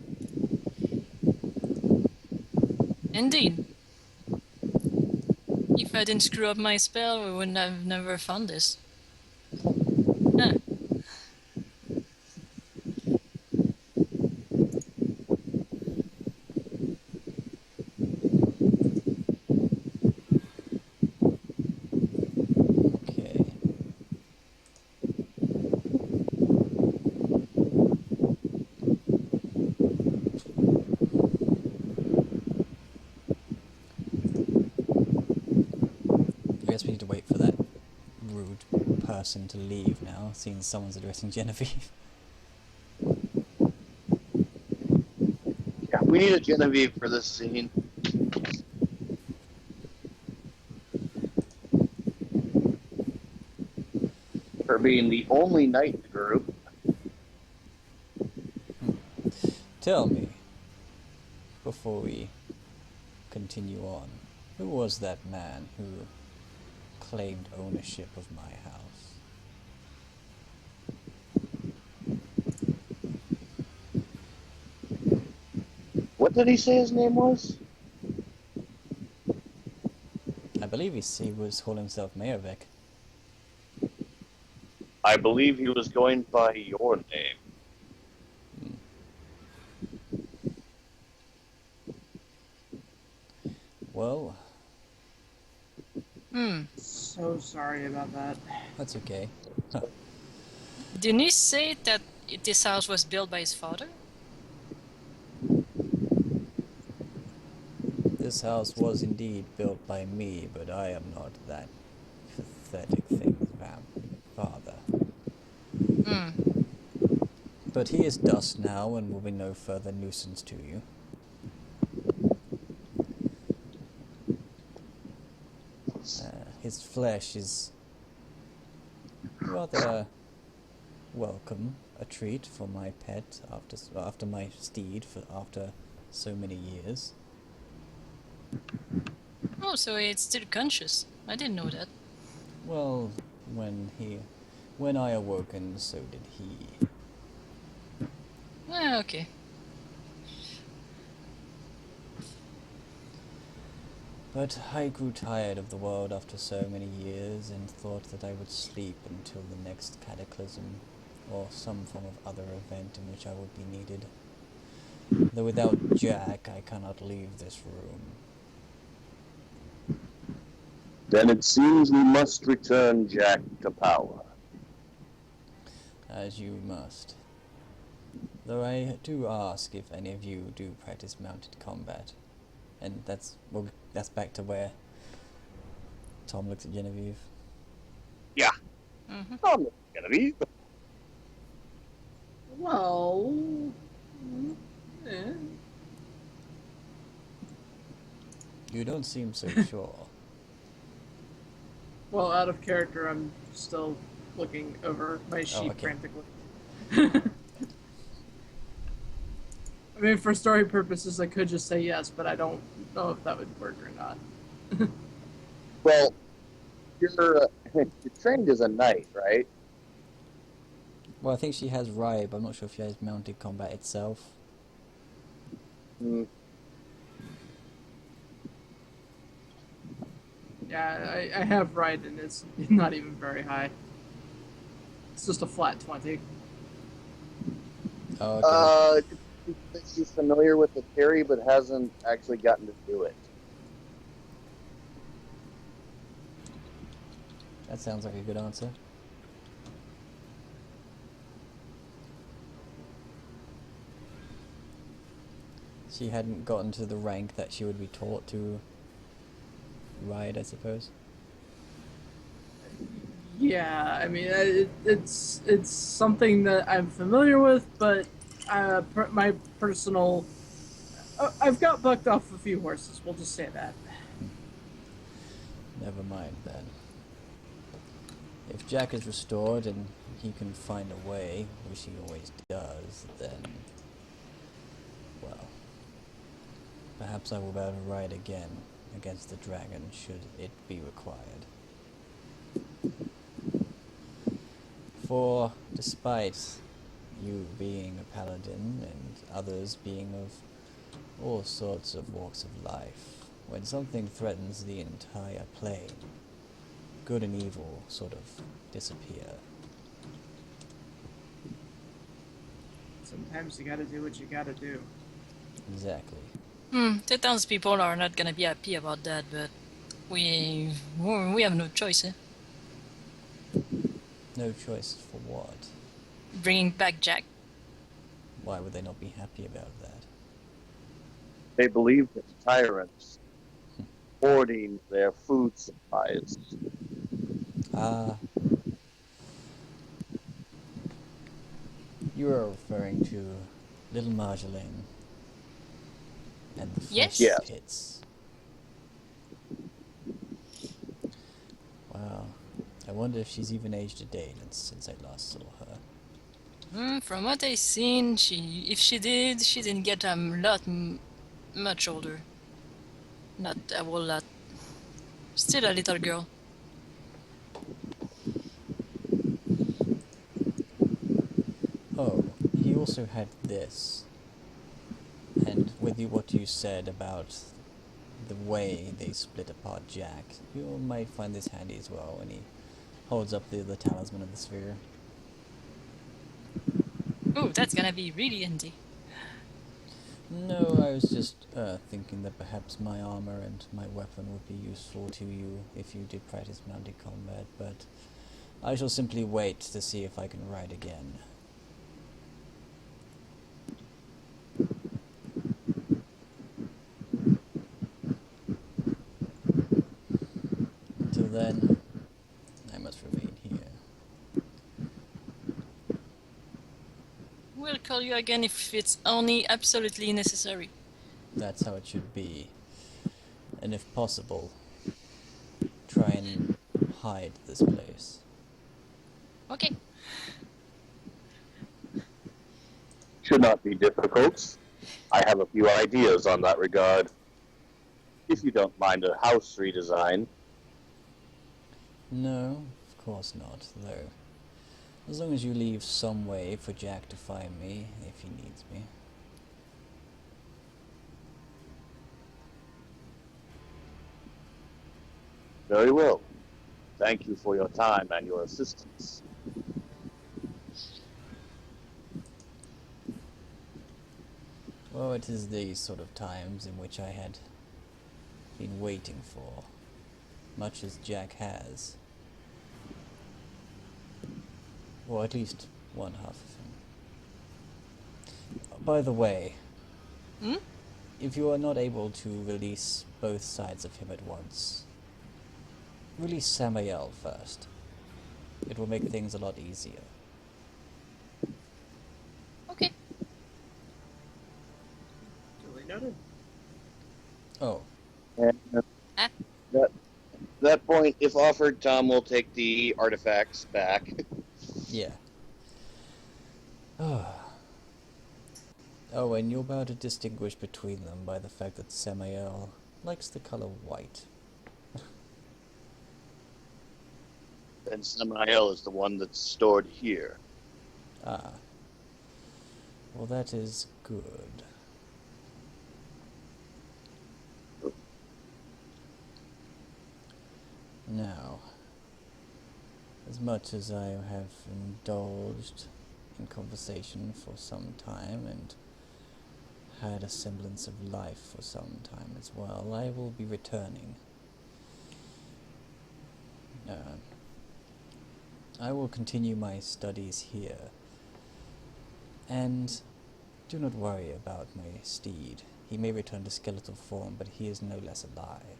Indeed. If I didn't screw up my spell, we wouldn't have never found this. Huh. Okay. I guess we need to wait for that rude person to leave now, seeing someone's addressing Genevieve. Yeah, we need a Genevieve for this scene. For being the only knight in the group. Tell me, before we continue on, who was that man who claimed ownership of my house? What did he say his name was? I believe he was calling himself Mayervik. I believe he was going by your name. Well, So sorry about that. that's okay. Didn't he say that this house was built by his father? This house was indeed built by me, but I am not that pathetic thing's father. But he is dust now and will be no further nuisance to you. His flesh is rather welcome, a treat for my pet after my steed after so many years. Oh, so it's still conscious. I didn't know that. Well, when I awoken, so did he. Ah, okay. But I grew tired of the world after so many years and thought that I would sleep until the next cataclysm or some form of other event in which I would be needed. Though without Jack, I cannot leave this room. Then it seems we must return Jack to power. As you must. Though I do ask if any of you do practice mounted combat. And that's back to where Tom looks at Genevieve. Yeah. Tom, Genevieve. Well, You don't seem so sure. well, out of character, I'm still looking over my sheet okay. frantically. I mean, for story purposes, I could just say yes, but I don't know if that would work or not. Well, you're trained as a knight, right? Well, I think she has Ribe. I'm not sure if she has mounted combat itself. Yeah, I have right, and it's not even very high. It's just a flat 20. Oh, okay. He's familiar with the theory, but hasn't actually gotten to do it. That sounds like a good answer. She hadn't gotten to the rank that she would be taught to ride, I suppose. Yeah, I mean, it's something that I'm familiar with, but my personal, I've got bucked off a few horses. We'll just say that. Never mind then. If Jack is restored and he can find a way, which he always does, then, well, perhaps I will be able to ride again against the dragon should it be required. For despite you being a paladin and others being of all sorts of walks of life, when something threatens the entire plane, good and evil sort of disappear. Sometimes you gotta do what you gotta do. Exactly. The townspeople are not gonna be happy about that, but we have no choice, eh? No choice for what? Bringing back Jack. Why would they not be happy about that? They believe that tyrants hoarding their food supplies. You are referring to little Marjolaine and the Yes. flesh Yes. pits. Wow. I wonder if she's even aged a day since I last saw her. From what I seen, if she didn't get a lot, much older. Not a whole lot. Still a little girl. Oh, he also had this. And with what you said about the way they split apart Jack, you might find this handy as well. And he holds up the talisman of the sphere. Oh, that's gonna be really handy. No, I was just thinking that perhaps my armor and my weapon would be useful to you if you did practice mounted combat, but I shall simply wait to see if I can ride again. Until then, I must remain here. We'll call you again if it's only absolutely necessary. That's how it should be. And if possible, try and hide this place. Okay. Should not be difficult. I have a few ideas on that regard. If you don't mind a house redesign. No, of course not, though. As long as you leave some way for Jack to find me if he needs me. Very well. Thank you for your time and your assistance. Well, it is these sort of times in which I had been waiting for, much as Jack has. Or at least one half of him. By the way, if you are not able to release both sides of him at once, release Samael first. It will make things a lot easier. Okay. Duly noted. Oh, And that point, if offered, Tom will take the artifacts back. yeah. Oh, and you're about to distinguish between them by the fact that Samael likes the color white. And Samael is the one that's stored here. Ah. Well, that is good. Now, as much as I have indulged in conversation for some time and had a semblance of life for some time as well. I will be returning. I will continue my studies here. And do not worry about my steed. He may return to skeletal form, but he is no less alive.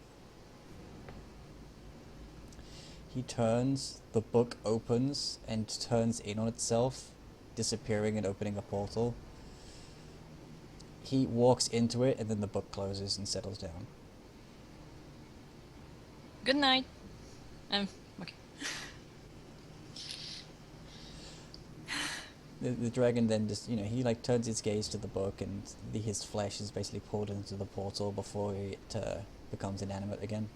He turns, the book opens and turns in on itself, disappearing and opening a portal. He walks into it and then the book closes and settles down. Good night. Okay. The dragon then just, he like turns his gaze to the book and his flesh is basically pulled into the portal before it becomes inanimate again.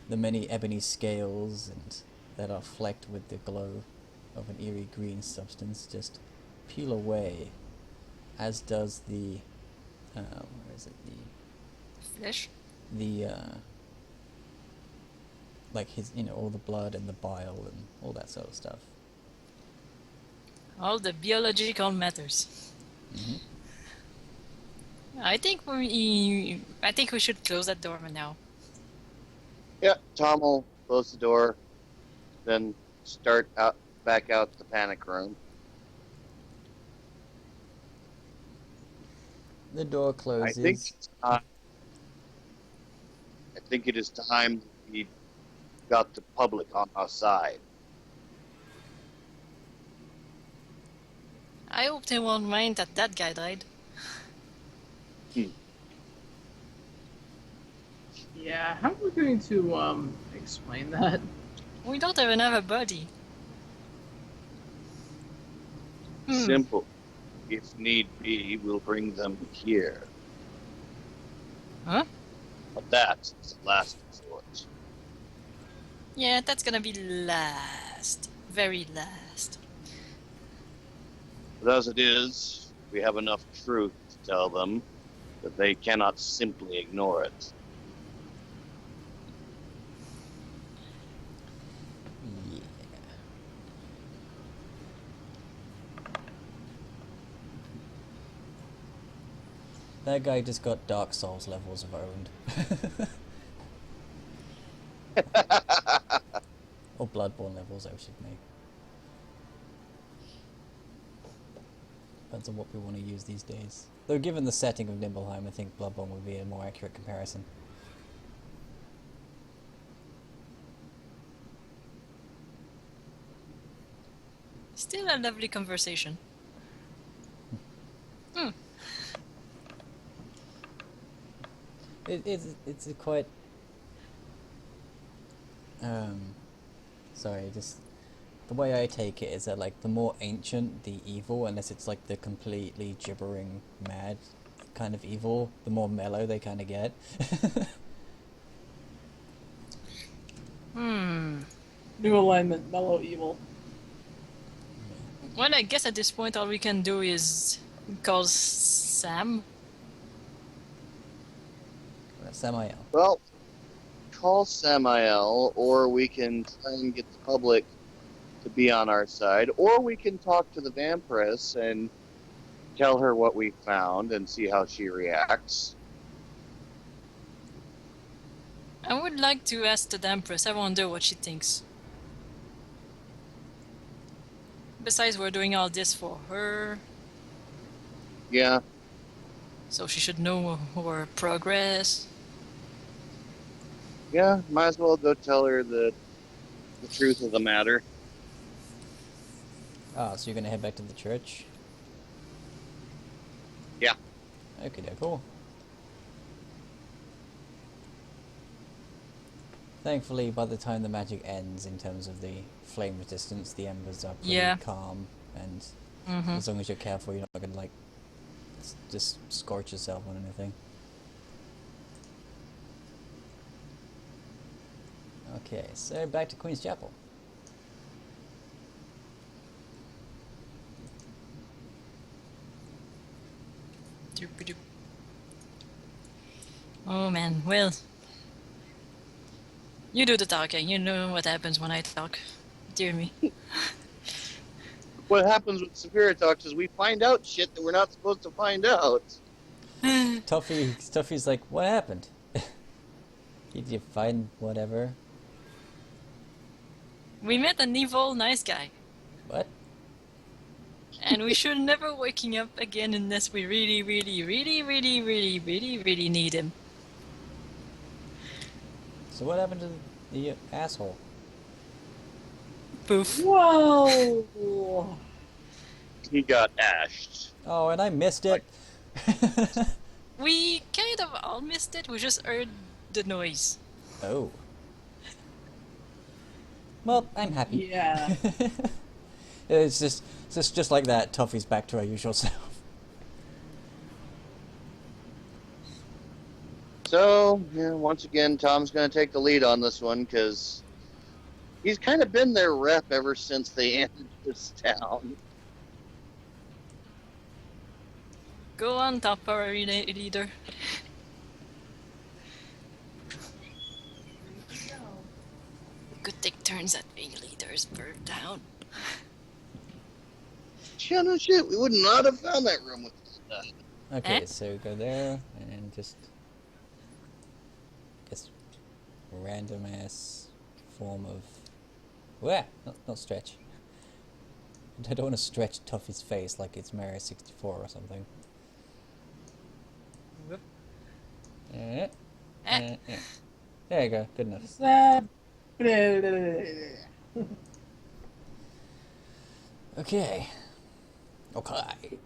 The many ebony scales that are flecked with the glow of an eerie green substance just peel away, as does the where is it, the Flesh? the like his, all the blood and the bile and all that sort of stuff. All the biological matters. Mm-hmm. I think we should close that door now. Yeah, Tom will close the door, then start back out the panic room. The door closes. I think it is time we got the public on our side. I hope they won't mind that guy died. Yeah, how are we going to explain that? We don't even have a body. Simple. If need be, we'll bring them here. Huh? But that's the last resort. Yeah, that's gonna be last. Very last. But as it is, we have enough truth to tell them that they cannot simply ignore it. Yeah. That guy just got Dark Souls levels of owned. Or Bloodborne levels, I should make. Depends on what we want to use these days. Though given the setting of Nibelheim, I think Bloodborne would be a more accurate comparison. Still a lovely conversation. It's a quite sorry, just the way I take it is that like the more ancient the evil, unless it's like the completely gibbering mad kind of evil, the more mellow they kind of get. New alignment, mellow evil. Well, I guess at this point all we can do is call Sam. Samael. Well, call Samael, or we can try and get the public to be on our side, or we can talk to the vampiress and tell her what we found and see how she reacts. I would like to ask the Empress. I wonder what she thinks. Besides, we're doing all this for her, Yeah, so she should know our progress. yeah, might as well go tell her the truth of the matter. Ah, so you're gonna head back to the church? Yeah. Okay, cool. Thankfully, by the time the magic ends, in terms of the flame resistance, the embers are pretty calm, and as long as you're careful, you're not gonna like just scorch yourself on anything. Okay, so back to Queen's Chapel. Doop-a-doop. Oh man, well, you do the talking. You know what happens when I talk. Dear me. What happens with Superior Talks is we find out shit that we're not supposed to find out. Tuffy's like, what happened? Did you find whatever? We met an evil nice guy, What? and we should never waking up again unless we really, really, really, really, really, really, really need him. So what happened to the asshole? Poof. Whoa! He got ashed. Oh, and I missed it. We kind of all missed it. We just heard the noise. Oh. Well, I'm happy. Yeah. It's just like that. Tuffy's back to our usual self. So, yeah, once again, Tom's going to take the lead on this one because he's kind of been their rep ever since they entered this town. Go on, top power leader. We could take turns at being leaders per town. Yeah, no shit, we would not have found that room with stuff. Okay, so go there and just random ass form of not stretch. I don't want to stretch Tuffy's face like it's Mario 64 or something. Whoop. Yeah. There you go, good enough. Okay. Okay.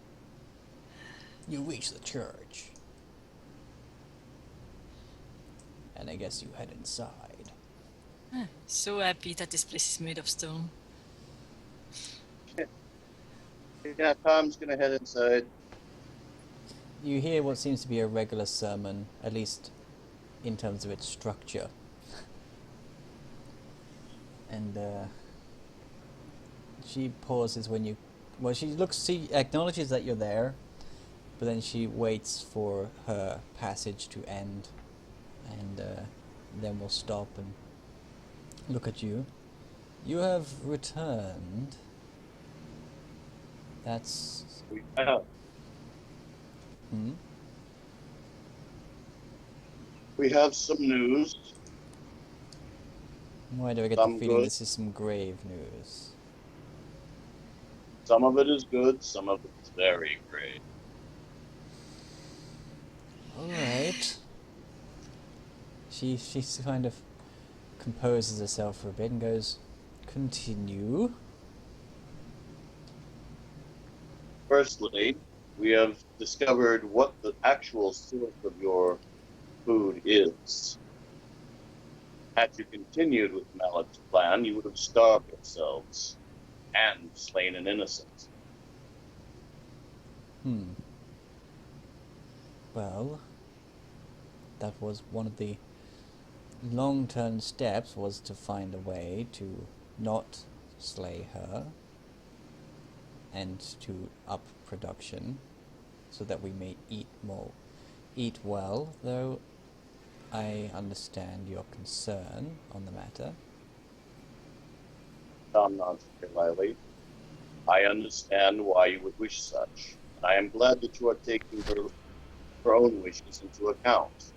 You reach the church. And I guess you head inside. So happy that this place is made of stone. Yeah, Tom's going to head inside. You hear what seems to be a regular sermon, at least in terms of its structure. And she pauses when you... Well, she acknowledges that you're there, but then she waits for her passage to end, and then we'll stop and look at you. You have returned. That's... We have. Hmm? We have some news. Why do I get Some the feeling good. this is some grave news? Some of it is good, some of it is very great. Alright. She kind of composes herself for a bit and goes, continue. Firstly, we have discovered what the actual source of your food is. Had you continued with Malik's plan, you would have starved yourselves and slain an innocent. Well, that was one of the long-term steps, was to find a way to not slay her and to up production so that we may eat well, though I understand your concern on the matter. Tom nods slyly. I understand why you would wish such, and I am glad that you are taking her own wishes into account.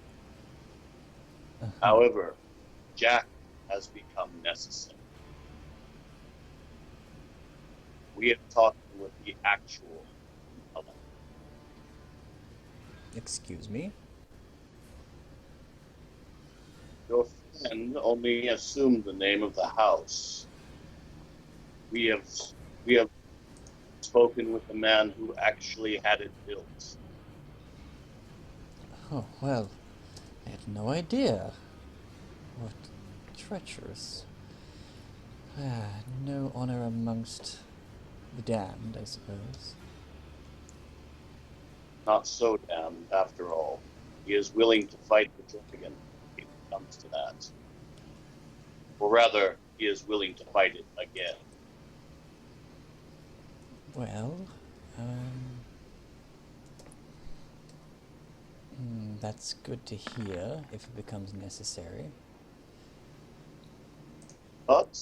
However, Jack has become necessary. We have talked with the actual element. Excuse me? Your friend only assumed the name of the house. We have spoken with the man who actually had it built. Oh, well, I had no idea. What treacherous. No honor amongst the damned, I suppose. Not so damned, after all. He is willing to fight the dragon if it comes to that. Or rather, he is willing to fight it again. Well, that's good to hear, if it becomes necessary. But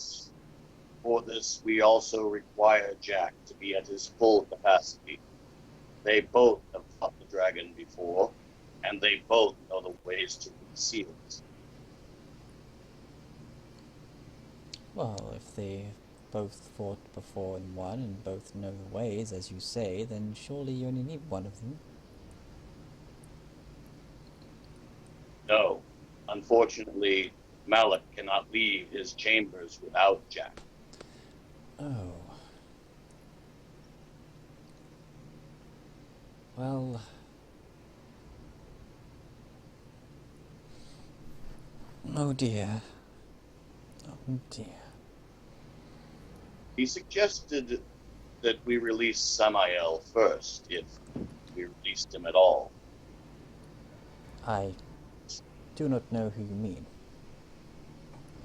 For this, we also require Jack to be at his full capacity. They both have fought the dragon before, and they both know the ways to conceal it. Well, if they both fought before and won, and both know the ways, as you say, then surely you only need one of them. No, unfortunately, Malik cannot leave his chambers without Jack. Oh. Well... Oh dear. Oh dear. He suggested that we release Samael first, if we released him at all. I do not know who you mean.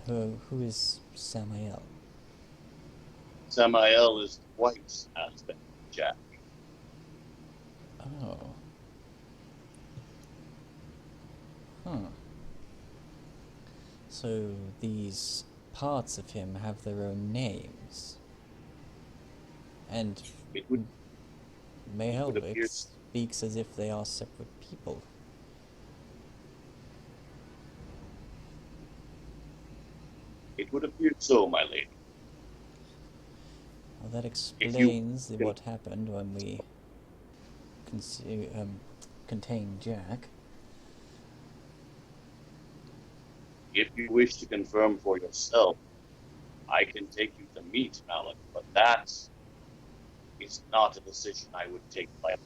Who is Samael? Samael is the wife's aspect of Jack. Oh. Huh. So these parts of him have their own names. And It would Mayhelvik appear- speaks as if they are separate people. It would appear so, my lady. Well, that you- explains what happened when we contained Jack. If you wish to confirm for yourself, I can take you to meet Malik, but that is not a decision I would take lightly.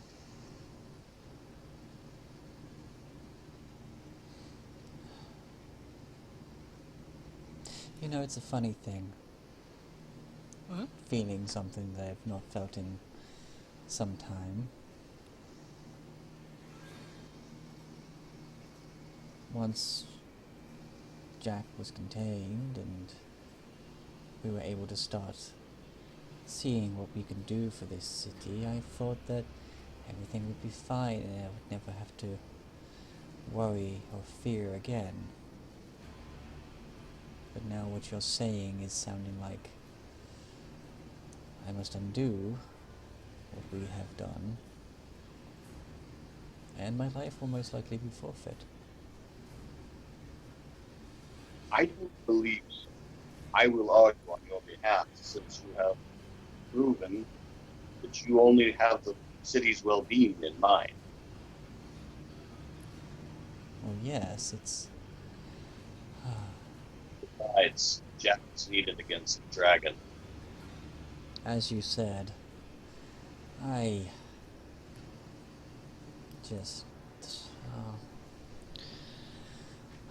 You know, it's a funny thing. Hmm? Feeling something that I've not felt in some time. Once Jack was contained and we were able to start seeing what we can do for this city, I thought that everything would be fine and I would never have to worry or fear again. But now what you're saying is sounding like I must undo what we have done, and my life will most likely be forfeit. I don't believe so. I will argue on your behalf, since you have proven that you only have the city's well-being in mind. Well, yes, it's... Besides, Jack is needed against the dragon. as you said, I just...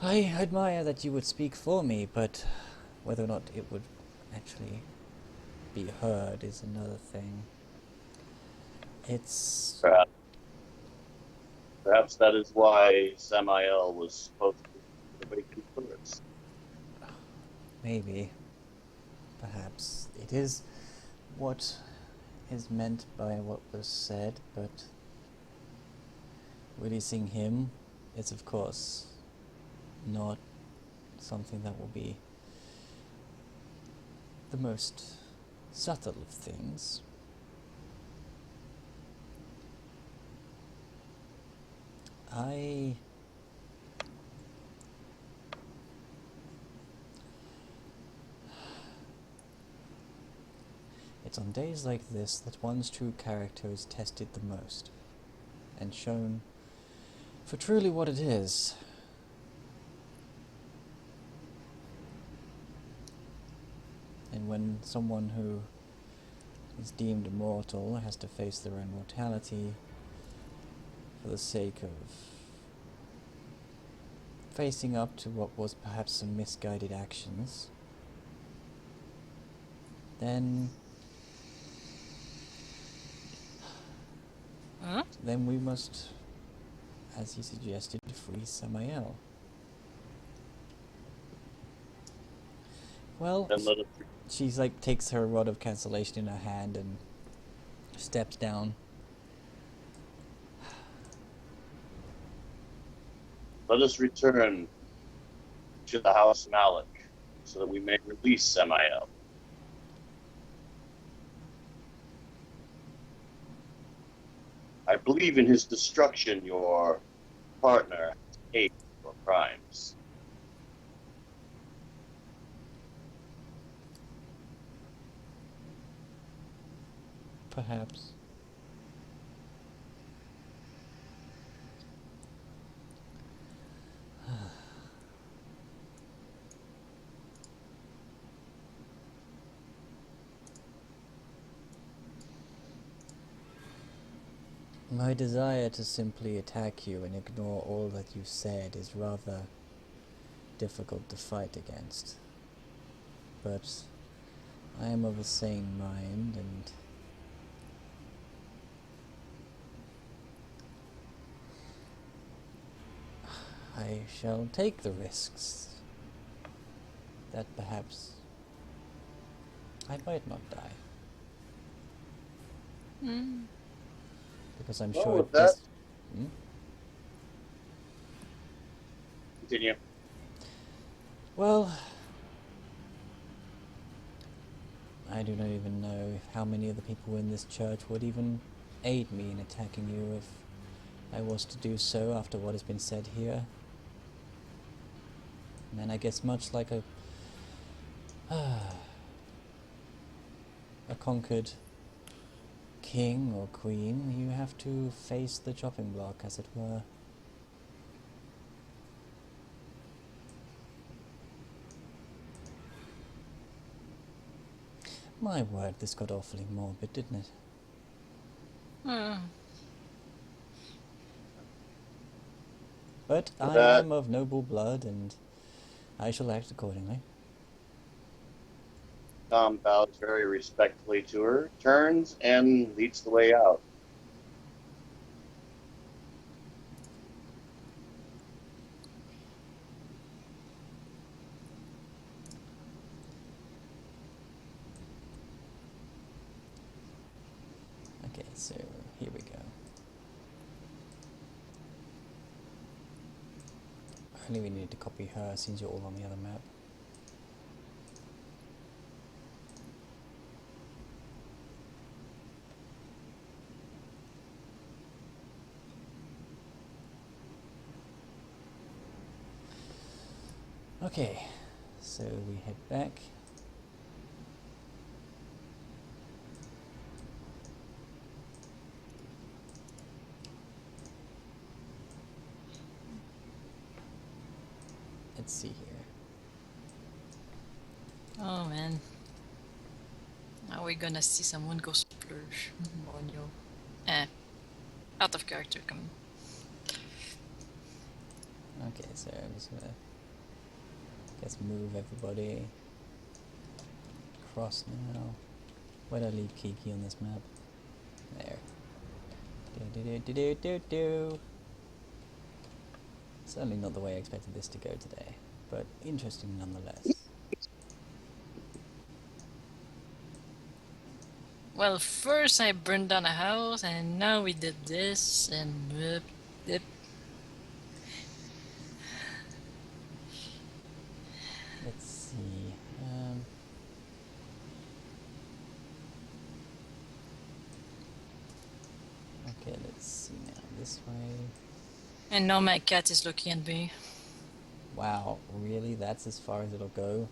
I admire that you would speak for me, but whether or not it would actually be heard is another thing. It's... Perhaps that is why Samael was supposed to awaken first. maybe. Perhaps it is what is meant by what was said, but releasing him is of course not something that will be the most subtle of things. It's on days like this that one's true character is tested the most, and shown for truly what it is. And when someone who is deemed immortal has to face their own mortality for the sake of facing up to what was perhaps some misguided actions, then Huh? we must, as he suggested, free Samael. Well, Then let us she's like takes her rod of cancellation in her hand and steps down. return to the House Malik so that we may release Samael. I believe in his destruction, your partner has paid for crimes. Perhaps. My desire to simply attack you and ignore all that you said is rather difficult to fight against. But I am of a sane mind, and I shall take the risks that perhaps I might not die. Mm. Because I'm Well, sure with this... that- Hmm? Continue. Well, I do not even know how many of the people in this church would even aid me in attacking you if I was to do so after what has been said here. And I guess much like a conquered king or queen, you have to face the chopping block, as it were. My word, this got awfully morbid, didn't it? But I That- am of noble blood, and I shall act accordingly. Tom bows very respectfully to her, turns, and leads the way out. Okay, so here we go. Only we need to copy her since you're all on the other map. Okay, so we head back. Let's see here. Oh man. Now we're gonna see someone go splurge on you. Out of character, come on. Okay, so I'm just gonna move everybody across now. Where did I leave Kiki on this map? There. Do. Certainly not the way I expected this to go today, but interesting nonetheless. Well, first I burned down a house, and now we did this, and yep. Let's see. Okay, let's see now. This way. And now my cat is looking at me. Wow, really? That's as far as it'll go?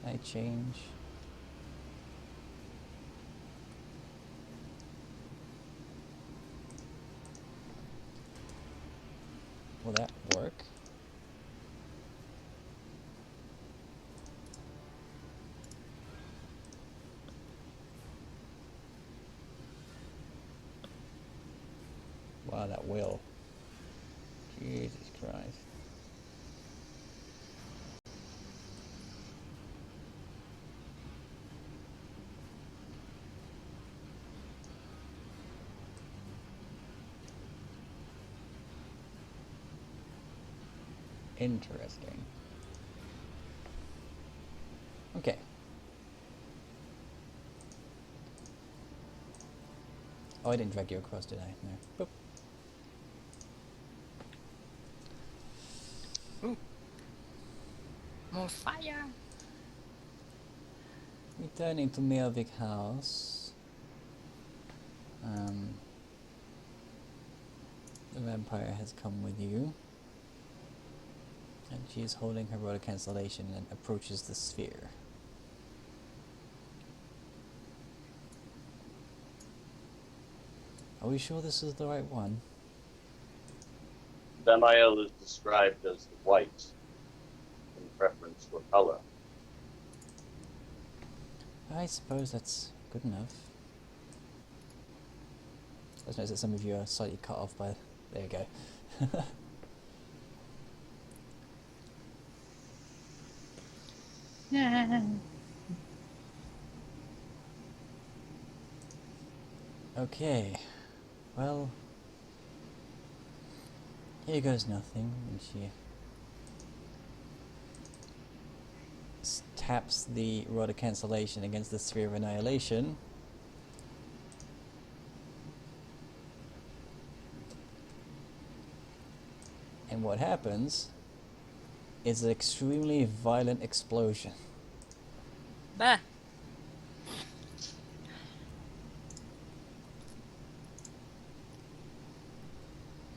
Can I change? Will that work? Wow, that will. Jesus Christ. Interesting. Okay. Oh, I didn't drag you across, did I? No. Boop. More fire. Returning to Melvik House. The vampire has come with you. And she is holding her rod of cancellation and approaches the sphere. Are we sure this is the right one? Samael is described as the white, in preference for color. I suppose that's good enough. I just noticed that some of you are slightly cut off by... There you go. Yeah. Okay. Well... Here goes nothing, and she taps the rod of cancellation against the sphere of annihilation. And what happens is an extremely violent explosion. Bah.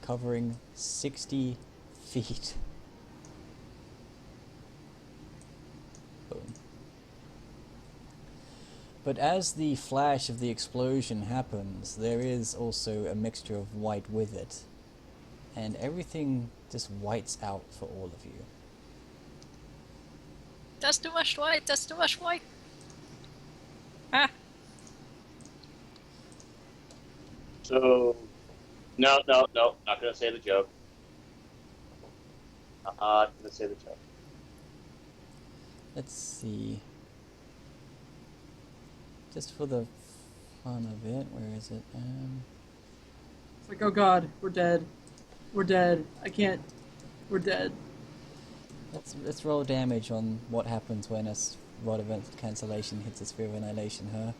Covering 60 feet. Boom. But as the flash of the explosion happens, there is also a mixture of white with it. And everything just whites out for all of you. That's too much white. That's too much white. Ah. So, no, not gonna say the joke. Not gonna say the joke. Let's see. Just for the fun of it, where is it? It's like, oh god, we're dead. We're dead. I can't. We're dead. Let's roll damage on what happens when a rod of cancellation hits a sphere of annihilation, huh?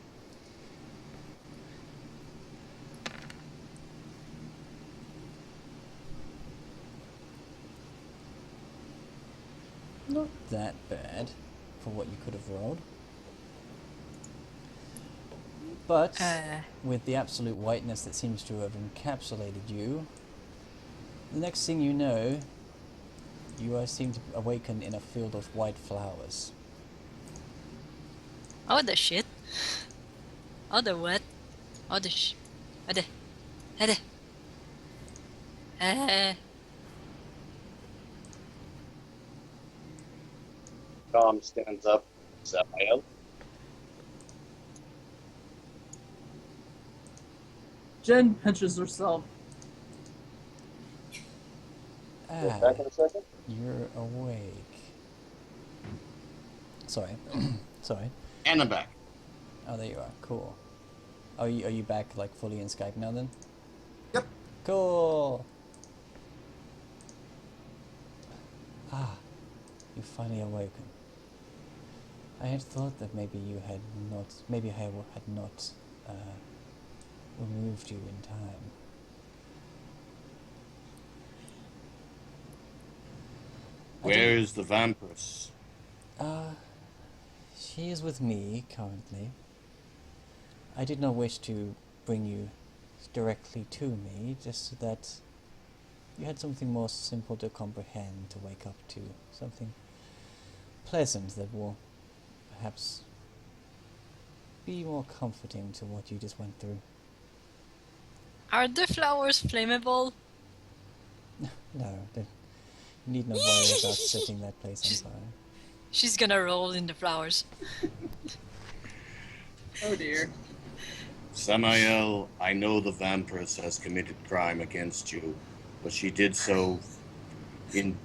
Not that bad for what you could have rolled. But with the absolute whiteness that seems to have encapsulated you, the next thing you know, you seem to awaken in a field of white flowers. Oh, the shit. Oh, the what? Oh, the sh... Oh, the... Oh, the... Dom stands up. Samael. Jen pinches herself. Get back in a second. You're awake. Sorry. Sorry. And I'm back. Oh, there you are. Cool. Are you back, like, fully in Skype now, then? Yep. Cool! Ah, you've finally awoken. I had thought that maybe you had not... Maybe I had not, removed you in time. Where is the vampiress? She is with me, currently. I did not wish to bring you directly to me, just so that you had something more simple to comprehend, to wake up to. Something pleasant that will perhaps be more comforting to what you just went through. Are the flowers flammable? No, you need not worry about setting that place on fire. She's gonna roll in the flowers. Oh dear. Samael, I know the vampiress has committed crime against you, but she did so in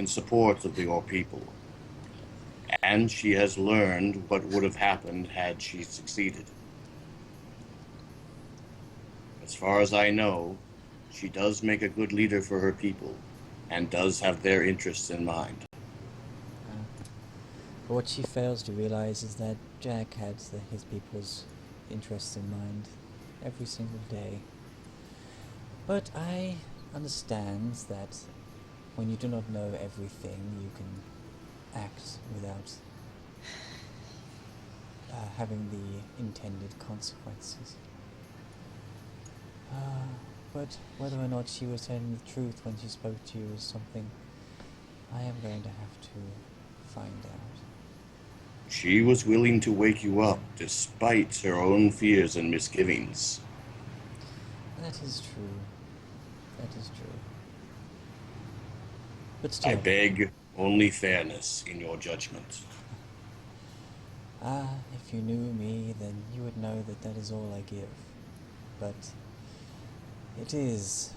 support of your people. And she has learned what would have happened had she succeeded. As far as I know, she does make a good leader for her people, and does have their interests in mind. But what she fails to realize is that Jack had his people's interests in mind every single day. But I understand that when you do not know everything, you can act without having the intended consequences. But whether or not she was telling the truth when she spoke to you is something I am going to have to find out. She was willing to wake you up despite her own fears and misgivings. That is true. That is true. But still, I beg only fairness in your judgment. if you knew me, then you would know that that is all I give. But it is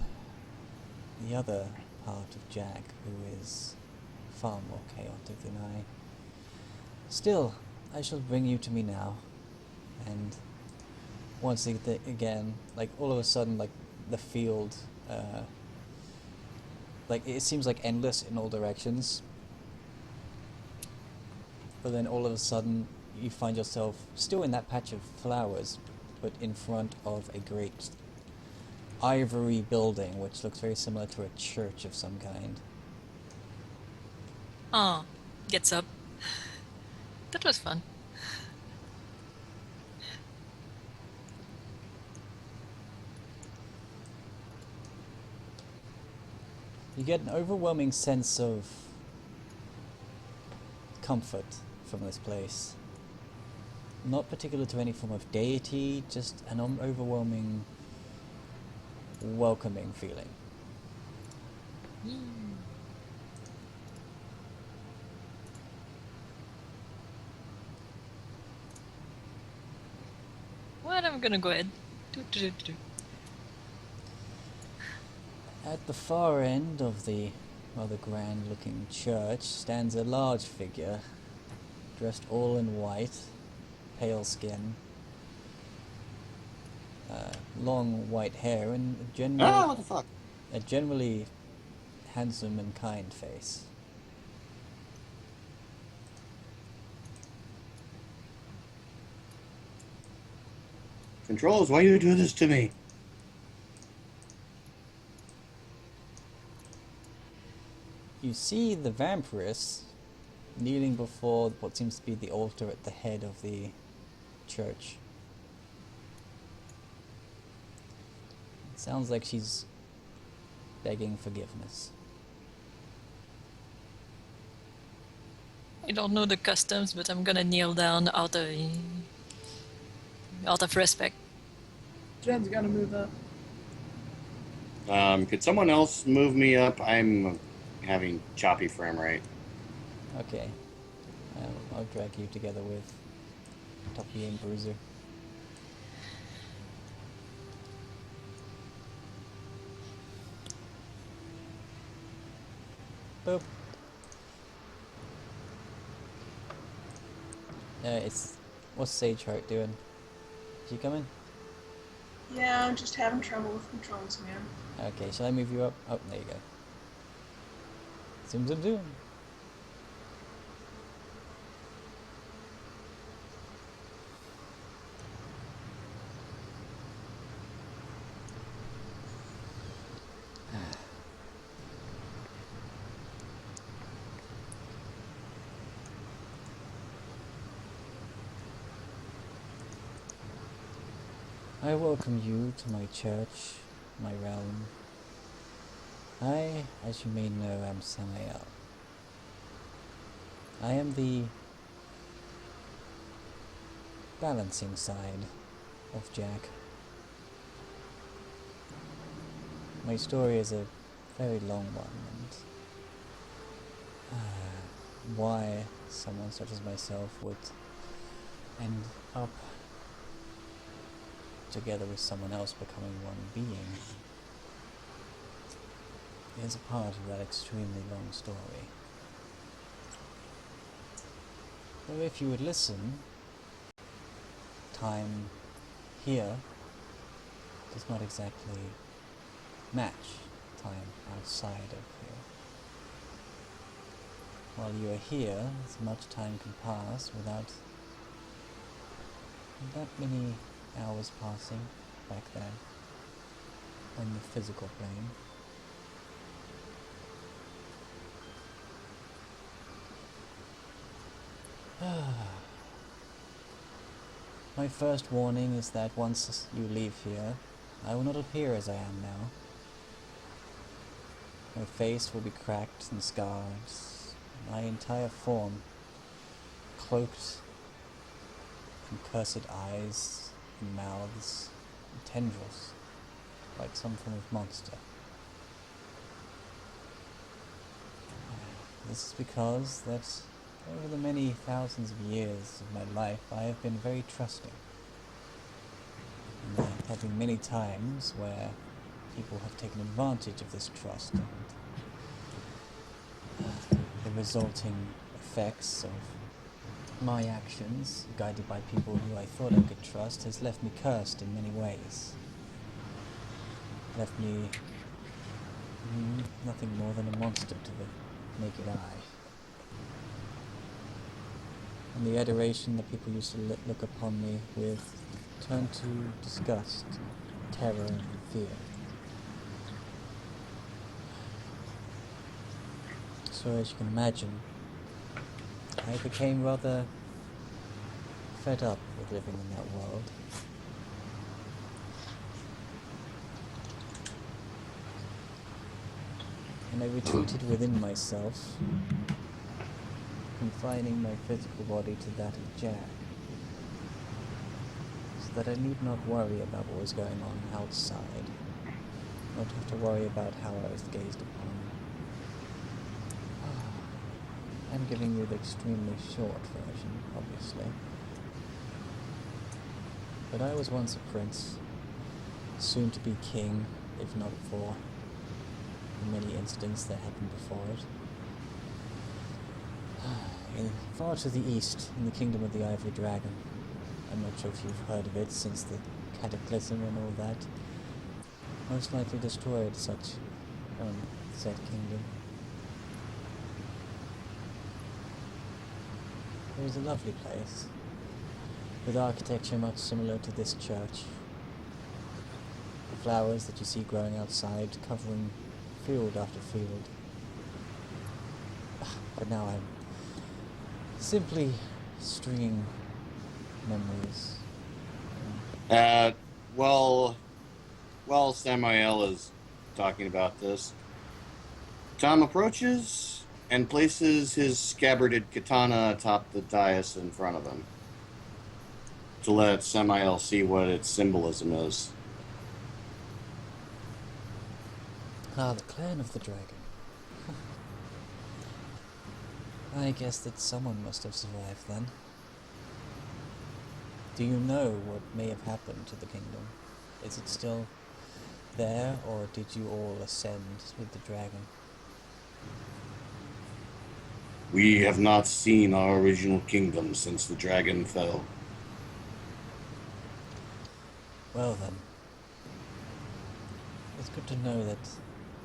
the other part of Jack who is far more chaotic than I. Still, I shall bring you to me now, and once again, like all of a sudden, like the field, like it seems like endless in all directions, but then all of a sudden you find yourself still in that patch of flowers, but in front of a great ivory building, which looks very similar to a church of some kind. Oh, gets up. That was fun. You get an overwhelming sense of comfort from this place. Not particular to any form of deity, just an overwhelming, welcoming feeling. What? I'm gonna go ahead. Do. At the far end of the rather grand-looking church stands a large figure, dressed all in white, pale skin, long white hair, and What the fuck? a generally handsome and kind face. Controls, why you do this to me? You see the vampiress kneeling before what seems to be the altar at the head of the church. It sounds like she's begging forgiveness. I don't know the customs, but I'm gonna kneel down out of respect. Jen's gotta move up. Could someone else move me up? I'm having choppy frame rate. Okay. I'll drag you together with Toppy and Bruiser. Boop. What's Sage Heart doing? Is she coming? Yeah, I'm just having trouble with controls, man. Okay, shall I move you up? Oh, there you go. Zoom, zoom, zoom. I welcome you to my church, my realm. I, as you may know, am Samael. I am the balancing side of Jack. My story is a very long one, and why someone such as myself would end up together with someone else becoming one being is a part of that extremely long story. Though if you would listen, time here does not exactly match time outside of here. While you are here, as much time can pass without that many hours passing back there on the physical plane. My first warning is that once you leave here, I will not appear as I am now. My face will be cracked and scarred, my entire form cloaked in cursed eyes and mouths and tendrils, like some form of monster. This is because that over the many thousands of years of my life, I have been very trusting. And there have been many times where people have taken advantage of this trust, and the resulting effects of my actions, guided by people who I thought I could trust, has left me cursed in many ways. Left me nothing more than a monster to the naked eye. And the adoration that people used to look upon me with turned to disgust, terror, and fear. So as you can imagine, I became rather fed up with living in that world. And I retreated within myself, confining my physical body to that of Jack, so that I need not worry about what was going on outside, not have to worry about how I was gazed upon. I'm giving you the extremely short version, obviously. But I was once a prince, soon to be king, if not for the many incidents that happened before it. Far to the east, in the kingdom of the Ivory Dragon. I'm not sure if you've heard of it since the cataclysm and all that. Most likely destroyed such said kingdom. It was a lovely place, with architecture much similar to this church. The flowers that you see growing outside, covering field after field. But now I'm simply stringing memories. While Samael is talking about this, Tom approaches and places his scabbarded katana atop the dais in front of him to let Samael see what its symbolism is. Ah, the clan of the dragon. I guess that someone must have survived then. Do you know what may have happened to the kingdom? Is it still there, or did you all ascend with the dragon? We have not seen our original kingdom since the dragon fell. Well then, it's good to know that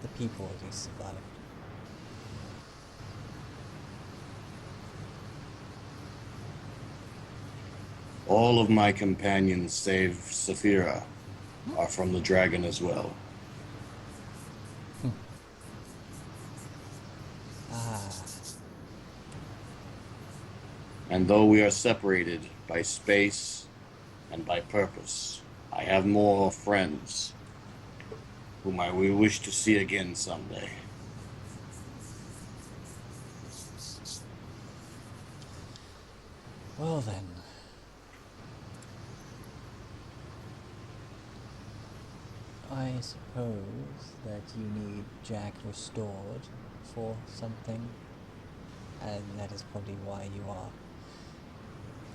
the people at least survived. All of my companions, save Saphira, are from the dragon as well. And though we are separated by space and by purpose, I have more friends whom I will wish to see again someday. Well then. I suppose that you need Jack restored for something, and that is probably why you are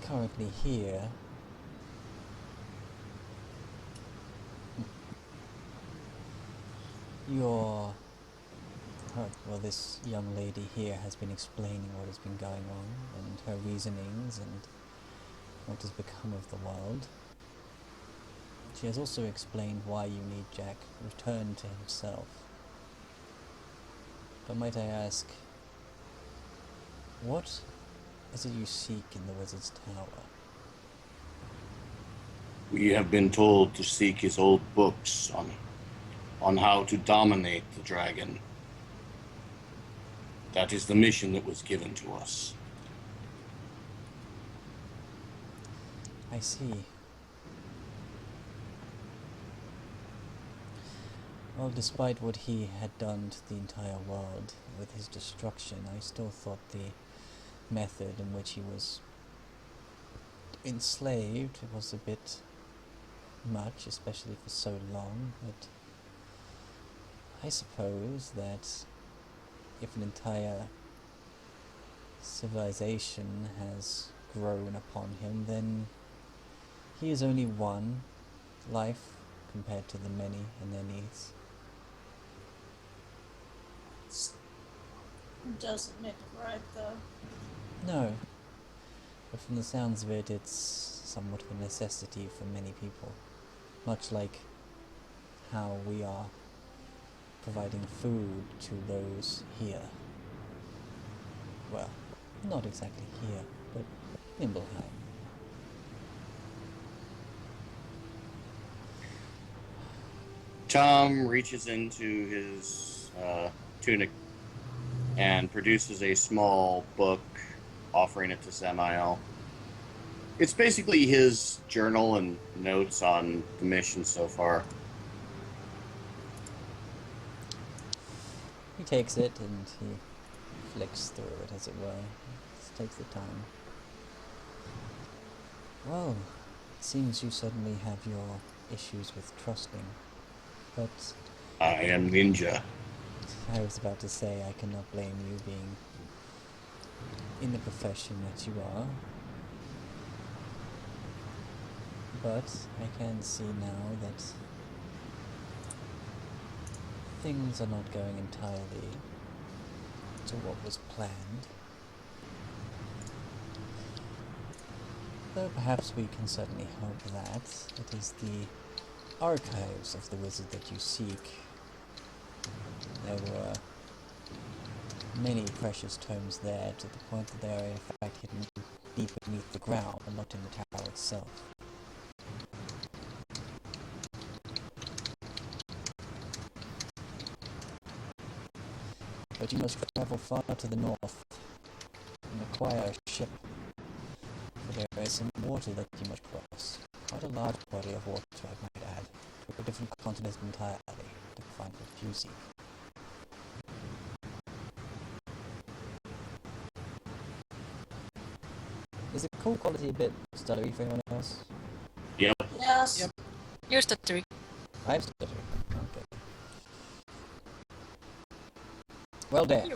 currently here. This young lady here has been explaining what has been going on, and her reasonings, and what has become of the world. She has also explained why you need Jack returned to himself. But might I ask, what is it you seek in the Wizard's Tower? We have been told to seek his old books on how to dominate the dragon. That is the mission that was given to us. I see. Well, despite what he had done to the entire world with his destruction, I still thought the method in which he was enslaved was a bit much, especially for so long, but I suppose that if an entire civilization has grown upon him, then he is only one life compared to the many and their needs. Doesn't make it right, though. No, but from the sounds of it, it's somewhat of a necessity for many people, much like how we are providing food to those here. Well, not exactly here, but Nimblheim. Tom reaches into his tunic and produces a small book, offering it to Samael. It's basically his journal and notes on the mission so far. He takes it and he flicks through it, as it were. Just takes the time. Well, it seems you suddenly have your issues with trusting, but I am ninja. I was about to say I cannot blame you being in the profession that you are, but I can see now that things are not going entirely to what was planned. Though perhaps we can certainly hope that it is the archives of the wizard that you seek. There were many precious tomes there, to the point that they are in fact hidden deep beneath the ground and not in the tower itself. But you must travel far to the north and acquire a ship, for there is some water that you must cross. Quite a large body of water, I might add, to a different continent entirely, to find what you seek. Is the call quality a bit stuttery for anyone else? Yep. Yes. Yep. You're stuttering. I'm stuttering. Okay. Well done.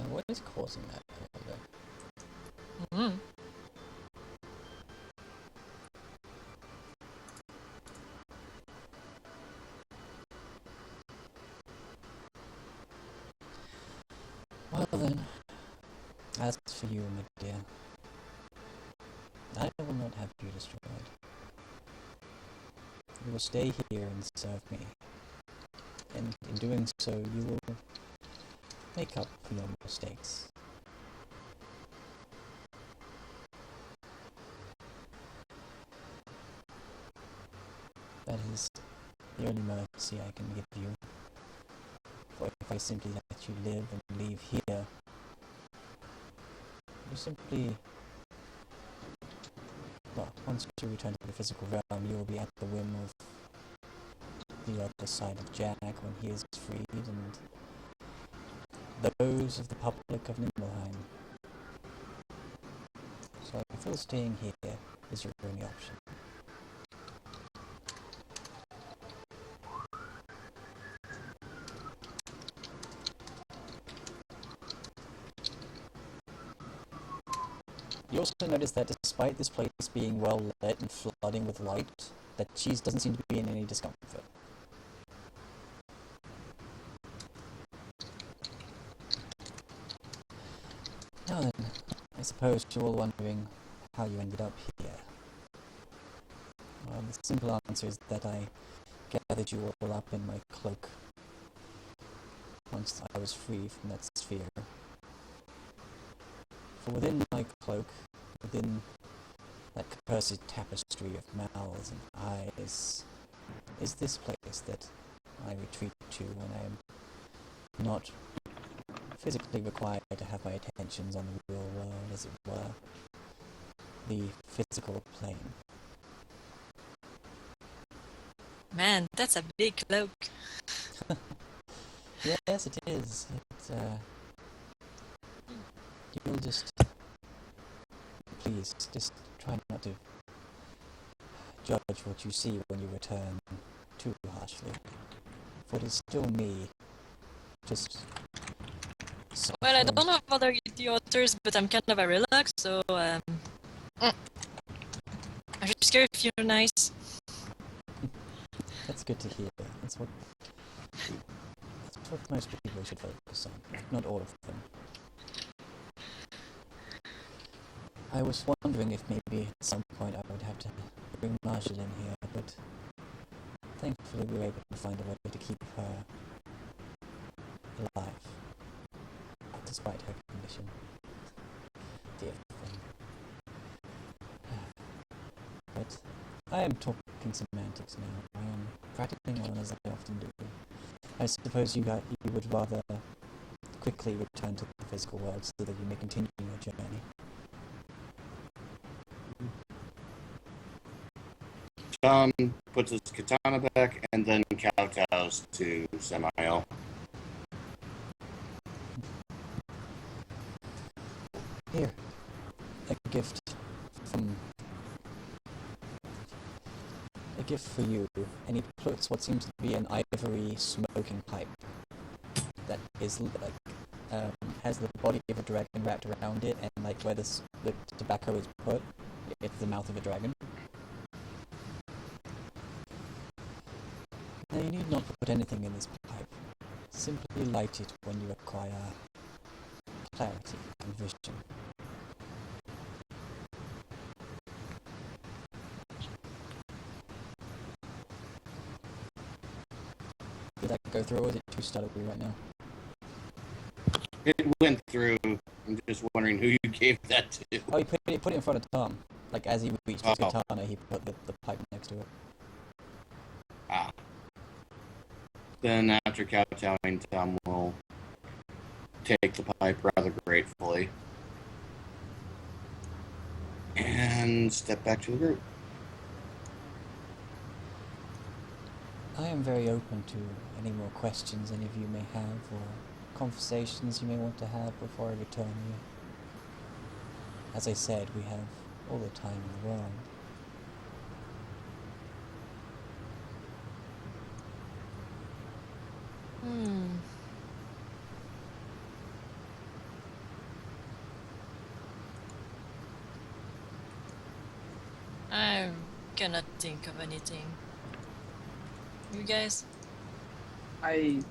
What is causing that? Mm-hmm. Well then, as for you, my dear, I will not have you destroyed. You will stay here and serve me, and in doing so you will make up for your mistakes. That is the only mercy I can give you. For if I simply let you live and leave here, you simply... Well, once you return to the physical realm, you will be at the whim of the other side of Jack when he is freed, and those of the public of Nimblheim. So I feel staying here is your only option. You also notice that despite this place being well lit and flooding with light, that Cheese doesn't seem to be in any discomfort. Now then, I suppose you're all wondering how you ended up here. Well, the simple answer is that I gathered you all up in my cloak once I was free from that sphere. For within my cloak, within that cursed tapestry of mouths and eyes, is this place that I retreat to when I am not physically required to have my attentions on the real world, as it were. The physical plane. Man, that's a big cloak. Yes, it is. You'll just... Please, just try not to judge what you see when you return too harshly. For it is still me. Just... Well, I don't know about the others, but I'm kind of a relax, so I'm just care if you're nice. That's good to hear. That's what most people should focus on. Not all of them. I was wondering if maybe at some point I would have to bring Marshall in here, but thankfully we were able to find a way to keep her alive, despite her condition. Dear thing. But I am talking semantics now. I am practicing on as I often do. I suppose you would rather quickly return to the physical world so that you may continue your journey. Tom puts his katana back and then kowtows to Samael. Here, a gift for you, and he puts what seems to be an ivory smoking pipe that is like has the body of a dragon wrapped around it, and like where the tobacco is put, it's the mouth of a dragon. Now you need not put anything in this pipe. Simply light it when you acquire clarity and vision. Did that go through, or is it too stuttery right now? It went through. I'm just wondering who you gave that to. Oh, he put it in front of Tom. Like, as he reached his katana, he put the pipe next to it. Ah. Then after kowtowing, Tom will take the pipe rather gratefully and step back to the group. I am very open to any more questions any of you may have, or conversations you may want to have before I return you. As I said, we have all the time in the world. I cannot think of anything. You guys? I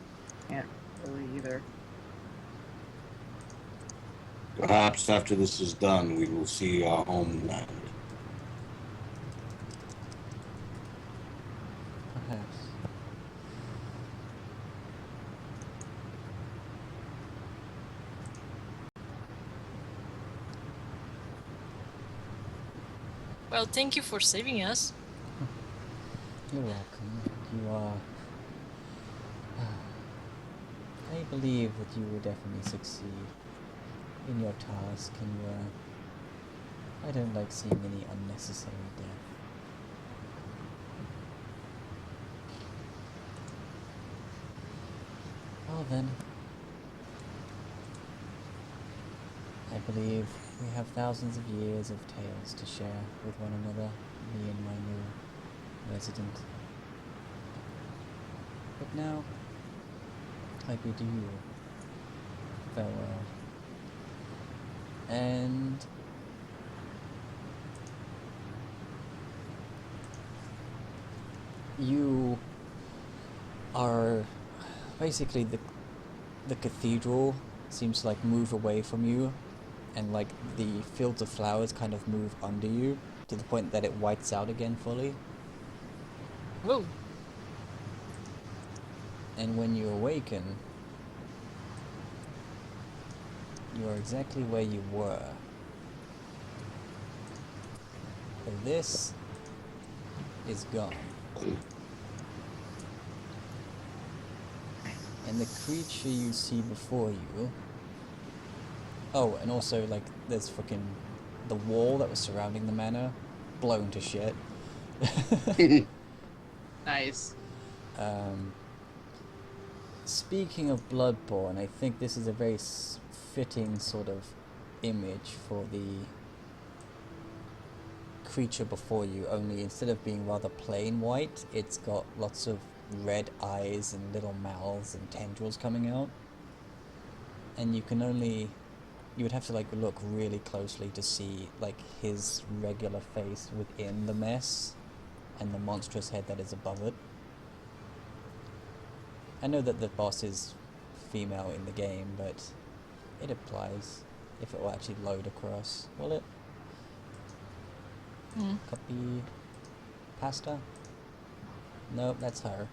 can't really either. Perhaps after this is done, we will see our homeland. Perhaps. Well, thank you for saving us. You're welcome. You are... I believe that you will definitely succeed in your task, and I don't like seeing any unnecessary death. Well then, I believe we have thousands of years of tales to share with one another, me and my new resident. But now, I bid you farewell. And you are basically the cathedral seems to like move away from you, and like the fields of flowers kind of move under you to the point that it whites out again fully. Whoa. And when you awaken, you are exactly where you were. But this is gone. And the creature you see before you Oh, and also, like, there's fucking the wall that was surrounding the manor blown to shit. Nice. Um, speaking of Bloodborne, I think this is a very fitting sort of image for the creature before you, only instead of being rather plain white, it's got lots of red eyes and little mouths and tendrils coming out. And you would have to like look really closely to see like his regular face within the mess and the monstrous head that is above it. I know that the boss is female in the game, but it applies if it will actually load across. Will it? Copy pasta? Nope, that's her.